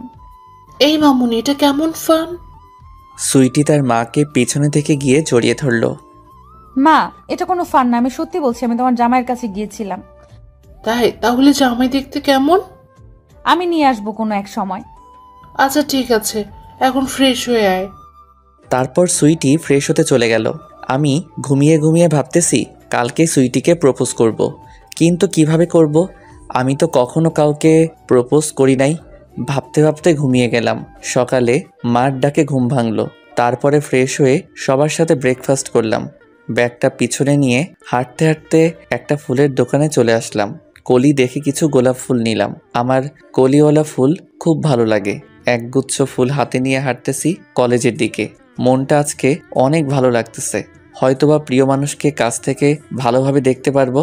এই মামুনি, এটা কেমন ফান? সুইটি তার মাকে পিছনে থেকে গিয়ে জড়িয়ে ধরলো। মা, এটা কোনো ফান না, আমি সত্যি বলছি, আমি তোমার জামাইয়ের কাছে গিয়েছিলাম। তাই? তাহলে জামাই দেখতে কেমন? আমি নিয়ে আসবো কোনো এক সময়। আচ্ছা ঠিক আছে, এখন ফ্রেশ হয়ে আয়। তারপর সুইটি ফ্রেশ হতে চলে গেল। আমি ঘুমিয়ে ঘুমিয়ে ভাবতেছি কালকে সুইটিকে প্রপোজ করব। কিন্তু কিভাবে করব? আমি তো কখনো কাউকে প্রপোজ করি নাই। ভাবতে ভাবতে ঘুমিয়ে গেলাম। সকালে মার ডাকে ঘুম ভাঙলো। তারপরে ফ্রেশ হয়ে সবার সাথে ব্রেকফাস্ট করলাম। ব্যাগটা পিছনে নিয়ে হাঁটতে হাঁটতে একটা ফুলের দোকানে চলে আসলাম। কলি দেখে কিছু গোলাপ ফুল নিলাম। আমার কলিওয়ালা ফুল খুব ভালো লাগে। একগুচ্ছ ফুল হাতে নিয়ে হাঁটতেছি কলেজের দিকে। মনটা আজকে অনেক ভালো লাগতেছে। হয়তোবা প্রিয় মানুষকে কাছ থেকে ভালোভাবে দেখতে পারবো,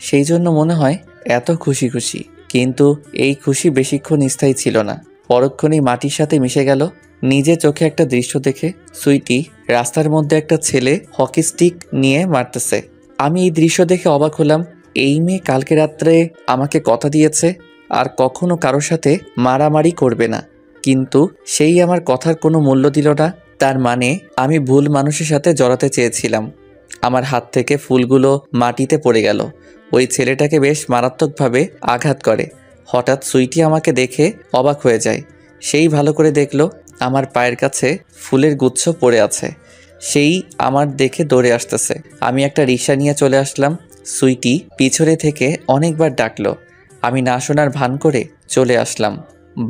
সেই জন্য মনে হয় এত খুশি খুশি। কিন্তু এই খুশি বেশিক্ষণ স্থায়ী ছিল না, পরক্ষণেই মাটির সাথে মিশে গেল। নিজে চোখে একটা দৃশ্য দেখে সুইটি রাস্তার মধ্যে একটা ছেলে হকি স্টিক নিয়ে মারতেছে। আমি এই দৃশ্য দেখে অবাক হলাম। এই মেয়ে কালকে রাত্রে আমাকে কথা দিয়েছে আর কখনো কারোর সাথে মারামারি করবে না, কিন্তু সেই আমার কথার কোনো মূল্য দিল না। তার মানে আমি ভুল মানুষের সাথে জড়াতে চেয়েছিলাম। আমার হাত থেকে ফুলগুলো মাটিতে পড়ে গেল। ওই ছেলেটাকে বেশ মারাত্মকভাবে আঘাত করে। হঠাৎ সুইটি আমাকে দেখে অবাক হয়ে যায়। সেই ভালো করে দেখলো আমার পায়ের কাছে ফুলের গুচ্ছ পড়ে আছে। সেই আমার দেখে দৌড়ে আসতেছে। আমি একটা রিকশা নিয়ে চলে আসলাম। সুইটি পিছনে থেকে অনেকবার ডাকলো। আমি না শোনার ভান করে চলে আসলাম।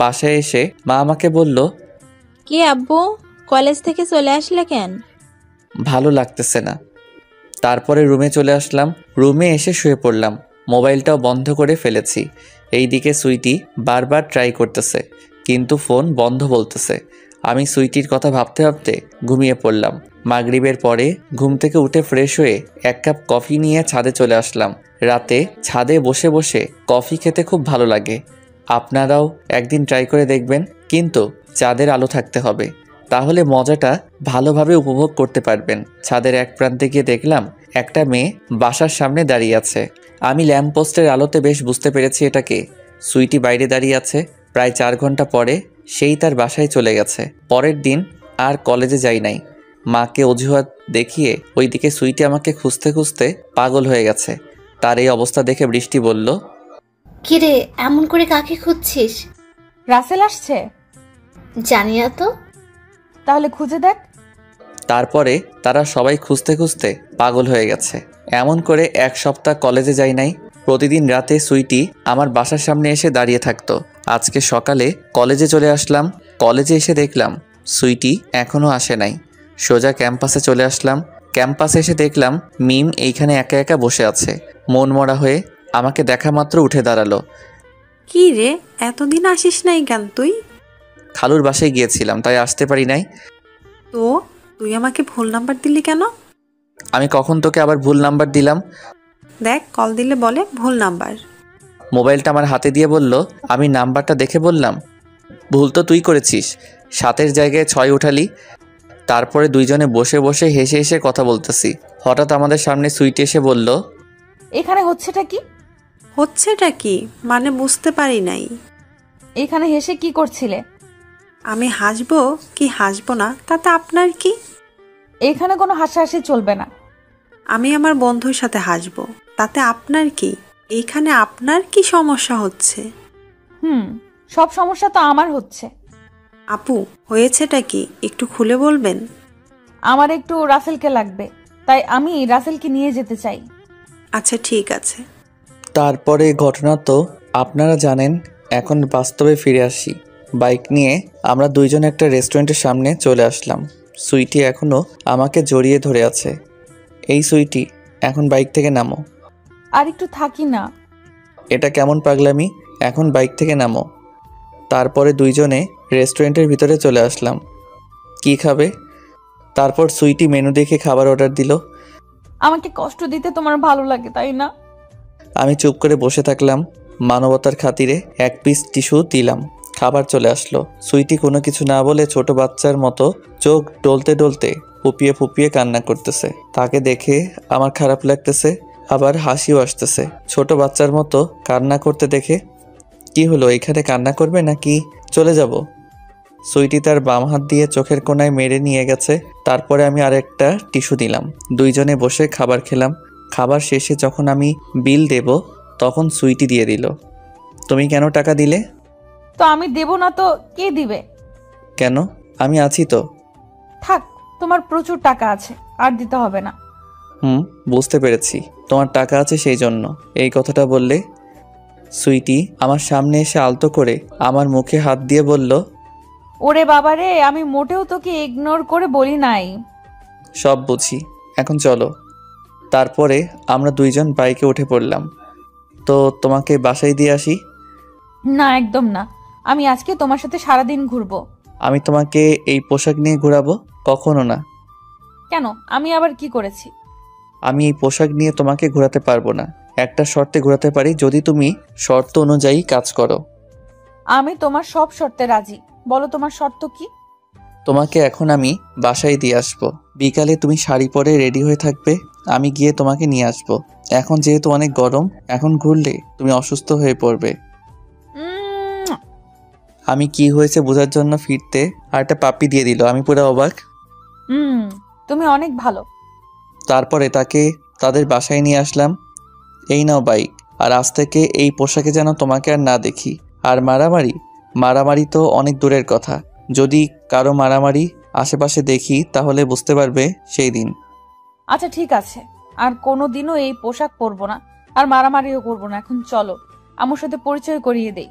বাসায় এসে মা আমাকে বলল, কি আব্বু, কলেজ থেকে চলে আসলে কেন? ভালো লাগতেছে না। তারপরে রুমে চলে আসলাম। রুমে এসে শুয়ে পড়লাম। মোবাইলটাও বন্ধ করে ফেলেছি। এইদিকে সুইটি বারবার ট্রাই করতেছে, কিন্তু ফোন বন্ধ বলতেছে। আমি সুইটির কথা ভাবতে ভাবতে ঘুমিয়ে পড়লাম। মাগরিবের পরে ঘুম থেকে উঠে ফ্রেশ হয়ে 1 কাপ কফি নিয়ে ছাদে চলে আসলাম। রাতে ছাদে বসে বসে কফি খেতে খুব ভালো লাগে। আপনারাও একদিন ট্রাই করে দেখবেন, কিন্তু চাঁদের আলো থাকতে হবে, তাহলে মজাটা ভালোভাবে উপভোগ করতে পারবেন। ছাদের এক প্রান্তে গিয়ে দেখলাম একটা মেয়ে বাসার সামনে দাঁড়িয়ে আছে। আমি ল্যাম্পপোস্টের আলোতে বেশ বুঝতে পেরেছি এটাকে। সুইটি বাইরে দাঁড়িয়ে আছে। প্রায় 4 ঘন্টা পরে সেই তার বাসায় চলে গেছে। পরের দিন আর কলেজে যাই নাই। মাকে অজুহাত দেখিয়ে ওইদিকে সুইটি আমাকে খুঁজতে খুঁজতে পাগল হয়ে গেছে। তার এই অবস্থা দেখে বৃষ্টি বলল, কিরে, এমন করে কাকে খুঁজছিস? রাসেল আসছে? জানি না তো। তাহলে খুঁজে দেখ। তারপরে তারা সবাই খুঁজতে খুঁজতে পাগল হয়ে গেছে। এমন করে 1 সপ্তাহ কলেজে যাই নাই। প্রতিদিন রাতে সুইটি আমার বাসার সামনে এসে দাঁড়িয়ে থাকতো। আজকে সকালে কলেজে চলে আসলাম। কলেজে এসে দেখলাম সুইটি এখনও আসে নাই। সোজা ক্যাম্পাসে চলে আসলাম। ক্যাম্পাসে এসে দেখলাম মিম এইখানে একা একা বসে আছে। মন মরা হয়ে আমাকে দেখা মাত্র উঠে দাঁড়ালো। কি রে, এতদিন আসিস নাই কেন তুই? খালুর বাসায় গিয়েছিলাম, তাই আসতে পারি নাই। তো তুই আমাকে ভুল নাম্বার দিলি কেন? আমি কখন তোকে আবার ভুল নাম্বার দিলাম? দেখ, কল দিলে বলে ভুল নাম্বার। মোবাইলটা আমার হাতে দিয়ে বলল, আমি নাম্বারটা দেখে বললাম, ভুল তো তুই করেছিস, 7-এর জায়গায় 6 উঠালি। তারপরে দুইজনে বসে বসে হেসে হেসে কথা বলতেছি, হঠাৎ আমাদের সামনে সুইটি এসে বলল, এখানে হচ্ছেটা কি? হচ্ছেটা কি মানে বুঝতে পারি নাই। এখানে হেসে কি করছিলে? আমি হাসবো কি হাসবো না তাতে আপনার কি? এখানে কোনো হাসাহাসি চলবে না। আমি আমার বন্ধুর সাথে হাসবো, তাতে আপনার কি? এইখানে আপনার কি সমস্যা হচ্ছে? সব সমস্যা তো আমার হচ্ছে। আপু, হয়েছেটা কি একটু খুলে বলবেন? আমার একটু রাসেলকে লাগবে, তাই আমি রাসেলকে নিয়ে যেতে চাই। আচ্ছা ঠিক আছে। তারপরে ঘটনা তো আপনারা জানেন। এখন বাস্তবে ফিরে আসি। বাইক নিয়ে আমরা দুইজন একটা রেস্টুরেন্টের সামনে চলে আসলাম। সুইটি এখনও আমাকে জড়িয়ে ধরে আছে। এই সুইটি, এখন বাইক থেকে নামো। আর একটু থাকি না। এটা কেমন পাগলামি? এখন বাইক থেকে নামো। তারপরে দুইজনে রেস্টুরেন্টের ভিতরে চলে আসলাম। কি খাবে? তারপর সুইটি মেনু দেখে খাবার অর্ডার দিল। আমাকে কষ্ট দিতে তোমার ভালো লাগে, তাই না? আমি চুপ করে বসে থাকলাম। মানবতার খাতিরে 1 পিস টিস্যু দিলাম। খাবার চলে আসলো। সুইটি কোনো কিছু না বলে ছোট বাচ্চার মতো চোখ ডলতে ডলতে ফুপিয়ে ফুপিয়ে কান্না করতেছে। তাকে দেখে আমার খারাপ লাগতেছে, আবার হাসিও আসতেছে। ছোট বাচ্চার মতো কান্না করতে দেখে। কি হলো, এখানে কান্না করবে নাকি চলে যাব? সুইটি তার বাম হাত দিয়ে চোখের কোণায় মেরে নিয়ে গেছে। তারপরে আমি আরেকটা টিস্যু দিলাম। দুইজনে বসে খাবার খেলাম। খাবার শেষে যখন আমি বিল দেব, তখন সুইটি দিয়ে দিল। তুমি কেন টাকা দিলে? তো আমি দেব না তো কে দিবে? কেন? আমি আছি তো। থাক, তোমার প্রচুর টাকা আছে, আর দিতে হবে না। বুঝতে পেরেছি, তোমার টাকা আছে সেই জন্য এই কথাটা বললে। সুইটি আমার সামনে এসে আলতো করে আমার মুখে হাত দিয়ে বলল, ওরে বাবারে, আমি মোটেও তোকে ইগনোর করে বলি নাই। সব বুঝি, এখন চলো। তারপরে আমরা দুইজন বাইকে উঠে পড়লাম। তো তোমাকে বাসায় দিয়ে আসি? না, একদম না। আমি আজকে তোমার সাথে সারাদিন ঘুরবো। আমি তোমাকে এই পোশাক নিয়ে ঘোরাবো? কখনো না। কেন? আমি আবার কি করেছি? আমি এই পোশাক নিয়ে তোমাকে ঘোরাতে পারবো না। একটা শর্তে ঘোরাতে পারি, যদি তুমি শর্ত অনুযায়ী কাজ করো। আমি তোমার সব শর্তে রাজি। বলো তোমার শর্ত কি? তোমাকে এখন আমি বাসায় দিয়ে আসবো। বিকালে তুমি শাড়ি পরে রেডি হয়ে থাকবে, আমি গিয়ে তোমাকে নিয়ে আসবো। এখন যেহেতু অনেক গরম, এখন ঘুরলে তুমি অসুস্থ হয়ে পড়বে। আমি কি হয়েছে বোঝার জন্য ফিরতে আর একটা পাপ্পি দিয়ে দিল। আমি পুরো অবাক। তুমি অনেক ভালো। তারপরে তাকে তাদের বাসায় নিয়ে আসলাম। এই নাও বাইক, আর আজ থেকে এই পোশাকে যেন তোমাকে আর না দেখি। আর মারামারি তো অনেক দূরের কথা। যদি কারো মারামারি আশেপাশে দেখি তাহলে বুঝতে পারবে সেই দিন। আচ্ছা ঠিক আছে, আর কোনোদিনও এই পোশাক পরবো না, আর মারামারিও করবো না। এখন চলো, আমার সাথে পরিচয় করিয়ে দেই।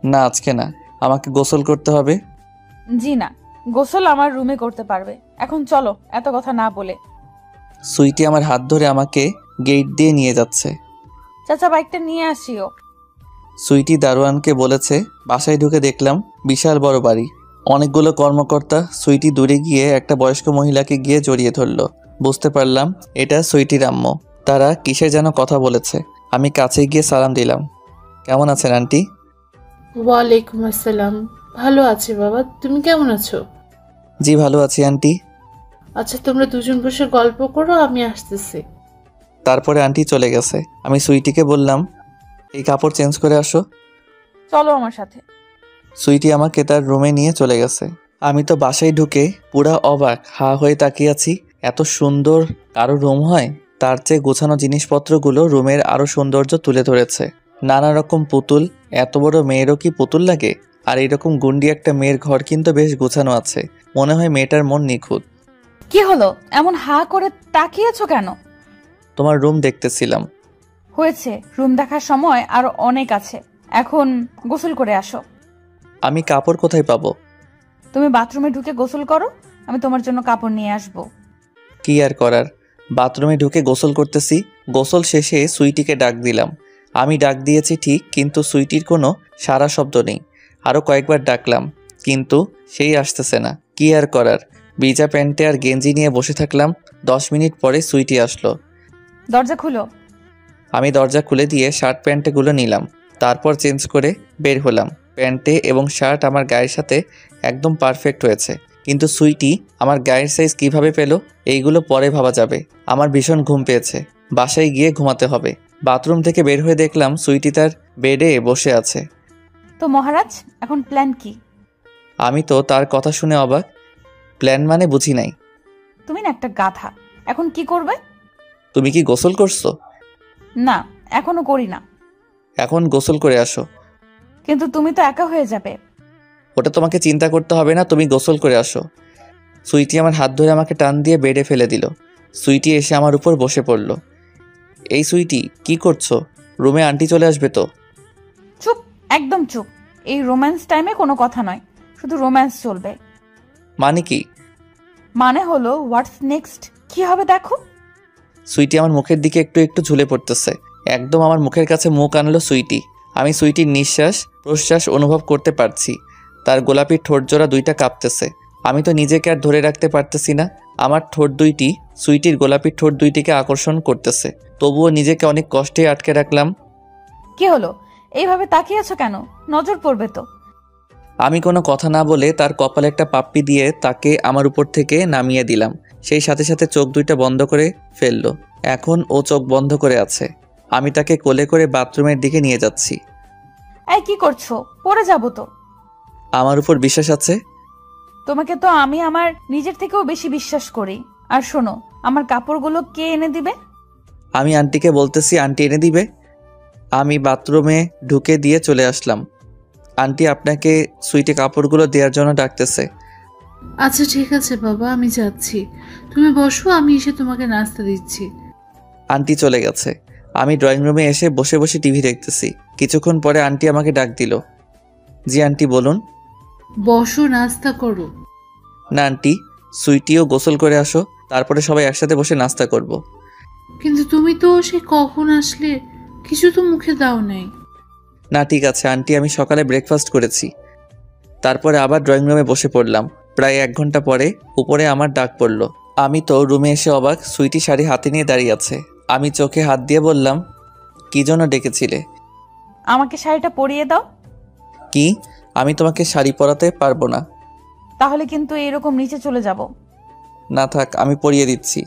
না, আজকে না, আমাকে গোসল করতে হবে। জি না, গোসল আমার রুমে করতে পারবে। এখন চলো, এত কথা না বলে। সুইটি আমার হাত ধরে আমাকে গেট দিয়ে নিয়ে যাচ্ছে। চাচা, বাইকটা নিয়ে আসিও। সুইটি দারোয়ানকে বলেছে। বাসায় ঢুকে দেখলাম বিশাল বড় বাড়ি, অনেকগুলো কর্মকর্তা। সুইটি দূরে গিয়ে একটা বয়স্ক মহিলাকে গিয়ে জড়িয়ে ধরল। বুঝতে পারলাম এটা সুইটির আম্মু। তারা কিসের যেন কথা বলেছে। আমি কাছে গিয়ে সালাম দিলাম। কেমন আছেন আন্টি? ওয়ালাইকুম আসসালাম। ভালো আছি বাবা, তুমি কেমন আছো? জি ভালো আছি আন্টি। আচ্ছা, তোমরা দুজন বসে গল্প করো, আমি আসতেছি। তারপরে আন্টি চলে গেছে। আমি সুইটিকে বললাম, এই কাপড় চেঞ্জ করে আসো। চলো আমার সাথে। সুইটি আমাকে তার রুমে নিয়ে চলে গেছে। আমি তো বাসায় ঢুকে পুরা অবাক হা হয়ে তাকিয়ে আছি। এত সুন্দর কারো রুম হয়? তার চেয়ে গোছানো জিনিসপত্রগুলো রুমের আরো সৌন্দর্য তুলে ধরেছে। নানা রকম পুতুল। এত বড় মেয়েরও কি পুতুল লাগে? আর এরকম গুন্ডি একটা মেয়ের ঘর কিন্তু বেশ গোছানো আছে। মনে হয় মেয়েটার মন নিখুঁত। কি হলো, এমন হা করে তাকিয়েছো কেন? তোমার রুম দেখতেছিলাম। হয়েছে, রুম দেখার সময় আরো অনেক আছে। এখন গোসল করে আসো। আমি কাপড় কোথায় পাবো? তুমি বাথরুমে ঢুকে গোসল করো, আমি তোমার জন্য কাপড় নিয়ে আসবো। কি আর করার, বাথরুমে ঢুকে গোসল করতেছি। গোসল শেষে সুইটিকে ডাক দিলাম। আমি ডাক দিয়েছি ঠিক, কিন্তু সুইটির কোনো সারা শব্দ নেই। আরও কয়েকবার ডাকলাম, কিন্তু সেই আসতেছে না। কি আর করার, ভিজা প্যান্টে আর গেঞ্জি নিয়ে বসে থাকলাম। 10 মিনিট পরে সুইটি আসলো। দরজা খুলো। আমি দরজা খুলে দিয়ে শার্ট প্যান্টগুলো নিলাম, তারপর চেঞ্জ করে বের হলাম। প্যান্টে এবং শার্ট আমার গায়ের সাথে একদম পারফেক্ট হয়েছে, কিন্তু সুইটি আমার গায়ের সাইজ কিভাবে পেল এইগুলো পরে ভাবা যাবে। আমার ভীষণ ঘুম পেয়েছে, বাসায় গিয়ে ঘুমাতে হবে। বাথরুম থেকে বের হয়ে দেখলাম সুইটি তার বেডে বসে আছে। তো মহারাজ, এখন প্ল্যান কি? আমি তো তার কথা শুনে অবাক। প্ল্যান মানে বুঝি নাই। তুমি না একটা গাধা। এখন কি করবে? তুমি কি গোসল করছো? না, এখনো করি না। এখন গোসল করে আসো। কিন্তু তুমি তো একা হয়ে যাবে। ওটা তোমাকে চিন্তা করতে হবে না, তুমি গোসল করে আসো। সুইটি আমার হাত ধরে আমাকে টান দিয়ে বেডে ফেলে দিল। সুইটি এসে আমার উপর বসে পড়ল। এই সুইটি, কি করছো? রুমে আন্টি চলে আসবে তো। চুপ, একদম চুপ। এই রোম্যান্স টাইমে কোনো কথা নয়, শুধু রোম্যান্স চলবে। মানে কি? মানে হলো হোয়াটস নেক্সট কি হবে দেখো। সুইটি আমার মুখের দিকে একটু একটু ঝুলে পড়তেছে। একদম আমার মুখের কাছে মুখ আনলো সুইটি। আমি সুইটির নিঃশ্বাস প্রশ্বাস অনুভব করতে পারছি। তার গোলাপি ঠোঁট জোড়া দুইটা কাঁপতেছে। আমি তো নিজেকে আর ধরে রাখতে পারতেছি না। আমার ঠোঁট দুইটি সুইটির গোলাপি ঠোঁট দুইটিকে আকর্ষণ করতেছে, তবুও নিজেকে অনেক কষ্টে আটকে রাখলাম। কি হলো, এইভাবে তাকিয়ে আছো কেন? নজর পড়বে তো। আমি কোনো কথা না বলে তার কপালে একটা পাপ্পি দিয়ে তাকে আমার উপর থেকে নামিয়ে দিলাম। সেই সাথে সাথে চোখ দুইটা বন্ধ করে ফেললো। এখন ও চোখ বন্ধ করে আছে। আমি তাকে কোলে করে বাথরুমের দিকে নিয়ে যাচ্ছি। এই কি করছো? পড়ে যাবো তো। আমার উপর বিশ্বাস আছে? তোমাকে তো আমি আমার নিজের থেকেও বেশি বিশ্বাস করি। আর শোনো, আমার কাপড়গুলো কে এনে দিবে? আমি আন্টিকে বলতেছি, আন্টি এনে দিবে। আমি বাথরুমে ঢুকে দিয়ে চলে আসলাম। আন্টি আপনাকে সুইটে কাপড়গুলো দেওয়ার জন্য ডাকতেছে। আচ্ছা ঠিক আছে বাবা, আমি যাচ্ছি। তুমি বসো, আমি এসে তোমাকে নাস্তা দিচ্ছি। আন্টি চলে গেছে। আমি ড্রয়িং রুমে এসে বসে বসে টিভি দেখতেছি। কিছুক্ষণ পরে আন্টি আমাকে ডাক দিল। জি আন্টি বলুন। বসো, নাস্তা করো। না আন্টি, সুইটিও গোসল করে আসো, তারপরে সবাই একসাথে বসে নাস্তা করব। কিন্তু তুমি তো সে কখন আসলে, কিছু তো মুখে দাও নাই। না ঠিক আছে আন্টি, আমি সকালে ব্রেকফাস্ট করেছি। তারপরে আবার ড্রয়িং রুমে বসে পড়লাম। প্রায় 1 ঘন্টা পরে উপরে আমার ডাক পড়ল। আমি তো রুমে এসে অবাক, সুইটি শাড়ি হাতে নিয়ে দাঁড়িয়ে আছে। আমি চোখে হাত দিয়ে বললাম, কি জন্য ডেকেছিলে? আমাকে শাড়িটা পরিয়ে দাও। কি? আমি তোমাকে শাড়ি পরাতে পারবো না। তাহলে কিন্তু এরকম নিচে চলে যাব। না থাক, আমি পরিয়ে দিচ্ছি।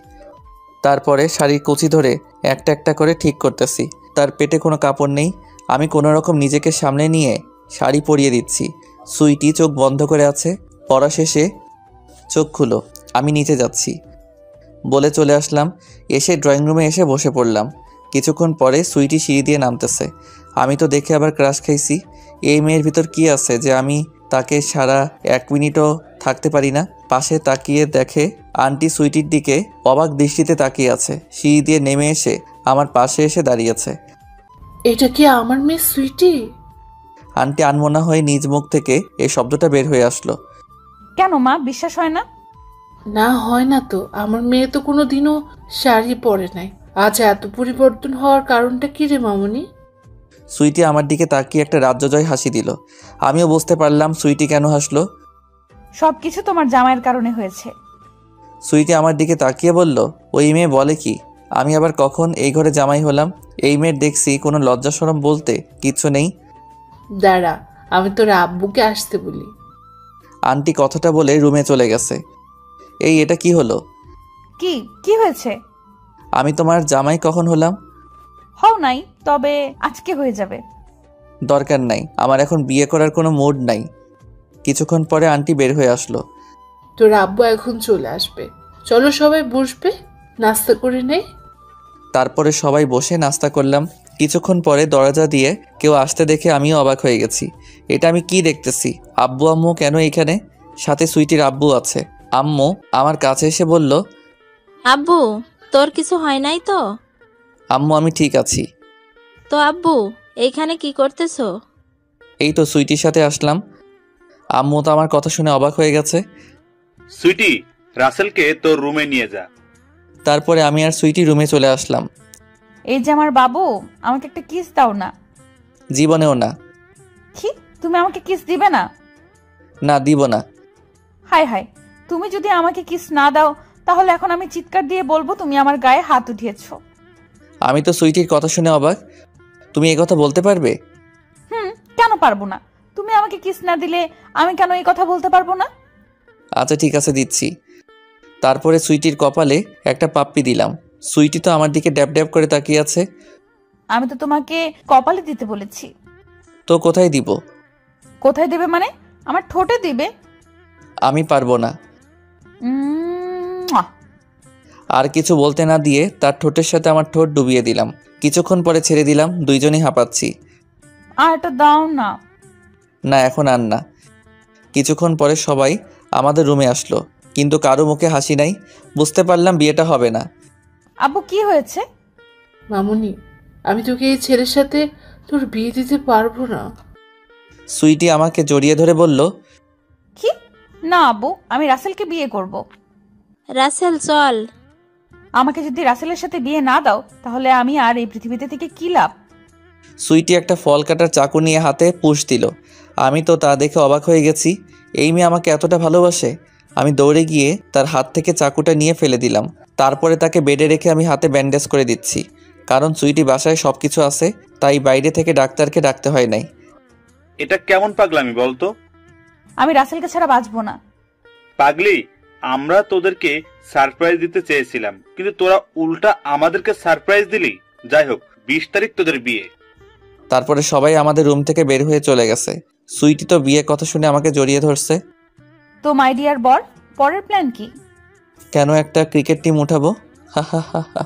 তারপরে শাড়ির কুচি ধরে একটা একটা করে ঠিক করতেছি। তার পেটে কোনো কাপড় নেই। আমি কোনো রকম নিজেকে সামনে নিয়ে শাড়ি পরিয়ে দিচ্ছি। সুইটি চোখ বন্ধ করে আছে। পরা শেষে চোখ খুলো, আমি নিচে যাচ্ছি বলে চলে আসলাম। এসে ড্রয়িং রুমে এসে বসে পড়লাম। কিছুক্ষণ পরে সুইটি সিঁড়ি দিয়ে নামতেছে। আমি তো দেখে আবার ক্রাশ খাইছি। এই মেয়ের ভিতর কি আছে যে আমি তাকে সারা 1 মিনিটও থাকতে পারি না। পাশে তাকিয়ে দেখে আন্টি সুইটির দিকে অবাক দৃষ্টিতে তাকিয়ে আছে। সিঁড়ি দিয়ে নেমে এসে আমার পাশে এসে দাঁড়িয়েছে। এটা কি আমার মেয়ে সুইটি? আন্টি আনমনা হয়ে নিজ মুখ থেকে এই শব্দটা বের হয়ে আসলো। কেন মা, বিশ্বাস হয় না? না হয় না তো, আমার মেয়ে তো কোনোদিনও শাড়ি পরে নাই। আজ এত পরিবর্তন হওয়ার কারণটা কি রে মামনি? সুইটি আমার দিকে তাকিয়ে একটা রাজ্যজয় হাসি দিল। আমিও বুঝতে পারলাম সুইটি কেন হাসলো। সবকিছু তোমার জামাইয়ের কারণে হয়েছে। সুইটি আমার দিকে তাকিয়ে বলল, ওই মেয়ে বলে কি? আমি আবার কখন এই ঘরে জামাই হলাম? এই মেয়ের দেখছি কোনো লজ্জা শরম বলতে কিচ্ছু নেই। দাঁড়া, আমি তোর আব্বুকে আসতে বলি। আন্টি কথাটা বলে রুমে চলে গেছে। এই এটা কি হলো? কি কি হয়েছে? আমি তোমার জামাই কখন হলাম? হও নাই, তবে আজকে হয়ে যাবে। দরকার নাই, আমার এখন বিয়ে করার কোনো মুড নাই। কিছুক্ষণ পরে আন্টি বের হয়ে আসলো। তোর আব্বু এখন চলে আসবে, চলো সবাই বসবে, নাস্তা করে নেই। তারপরে সবাই বসে নাস্তা করলাম। কিছুক্ষণ পরে দরজা দিয়ে কেউ আসতে দেখে আমিও অবাক হয়ে গেছি। এটা আমি কি দেখতেছি? আব্বু আম্মু কেন এখানে? সাথে সুইটির আব্বু আছে। আম্মু আমার কাছে এসে বলল, আব্বু তোর কিছু হয় নাই তো? আম্মু আমি ঠিক আছি। তো আব্বু এইখানে কি করতেছো? এই তো সুইটির সাথে আসলাম। আম্মু তো আমার কথা শুনে অবাক হয়ে গেছে। সুইটি, রাসেলকে তোর রুমে নিয়ে যা। তারপরে আমি আর সুইটি রুমে চলে আসলাম। এই যে আমার বাবু, আমাকে একটা কিস দাও না। জীবনেও না। কি, তুমি আমাকে কিস দিবে না? না, দিব না। হায় হায়, তুমি যদি আমাকে কিস না দাও তাহলে এখন আমি চিৎকার দিয়ে বলবো তুমি আমার গায়ে হাত উঠিয়েছো। আমি তো সুইটির কথা শুনে অবাক। তুমি এই কথা বলতে পারবে? কেন পারবো না? তুমি আমাকে কিস না দিলে আমি কেন এই কথা বলতে পারবো না? আচ্ছা ঠিক আছে, দিচ্ছি। তারপরে সুইটির কপালে একটা পাপ্পি দিলাম। সুইটি তো আমার দিকে ড্যাব ড্যাব করে তাকিয়ে আছে। আমি তো তোমাকে কপালে দিতে বলেছি। তো কোথায় দিব? কোথায় দেবে মানে? আমার ঠোঁটে দিবে। আমি পারবো না। মুয়া। আর কিছু বলতে না দিয়ে তার ঠোঁটের সাথে আমার ঠোঁট ডুবিয়ে দিলাম। কিছুক্ষণ পরে ছেড়ে দিলাম, দুইজনই হাঁপাচ্ছি। আর এটা দাও না। না, এখন আর না। কিছুক্ষণ পরে সবাই আমাদের রুমে আসলো, কিন্তু কারো মুখে হাসি নাই। বুঝতে পারলাম বিয়েটা হবে না। আব্বু কি হয়েছে? মামুনি, আমি তোকে এই ছেলের সাথে তোর বিয়ে দিতে পারবো না। সুইটি আমাকে জড়িয়ে ধরে বলল, কি? না আব্বু, আমি রাসেলকে বিয়ে করব। রাসেল চল। আমাকে যদি রাসেলের সাথে বিয়ে না দাও তাহলে আমি আর এই পৃথিবীতে থেকে কি লাভ? সুইটি একটা ফল কাটার চাকু নিয়ে হাতে পুশ দিল। আমি তো তা দেখে অবাক হয়ে গেছি। এই মেয়ে আমাকে এতটা ভালোবাসে। আমি দৌড়ে গিয়ে তার হাত থেকে চাকুটা নিয়ে ফেলে দিলাম। তারপরে তাকে বেডে রেখে আমি হাতে ব্যান্ডেজ করে দিচ্ছি, কারণ সুইটি বাসায় সব কিছু আছে, তাই বাইরে থেকে ডাক্তারকে ডাকতে হয় নাই। এটা কেমন পাগলামি বলতো? আমি রাসেলকে ছাড়া বাঁচবো না। পাগলি, আমরা তোদেরকে সারপ্রাইজ দিতে চেয়েছিলাম, কিন্তু তোরা উল্টা আমাদেরকে সারপ্রাইজ দিলি। যাই হোক, 20 তারিখ তোদের বিয়ে। তারপরে সবাই আমাদের রুম থেকে বের হয়ে চলে গেছে। সুইটি তো বিয়ের কথা শুনে আমাকে জড়িয়ে ধরছে। তো মাই ডিয়ার বর, পরের প্ল্যান কি? কেন একটা ক্রিকেট টিম উঠাবো। হা হা হা হা।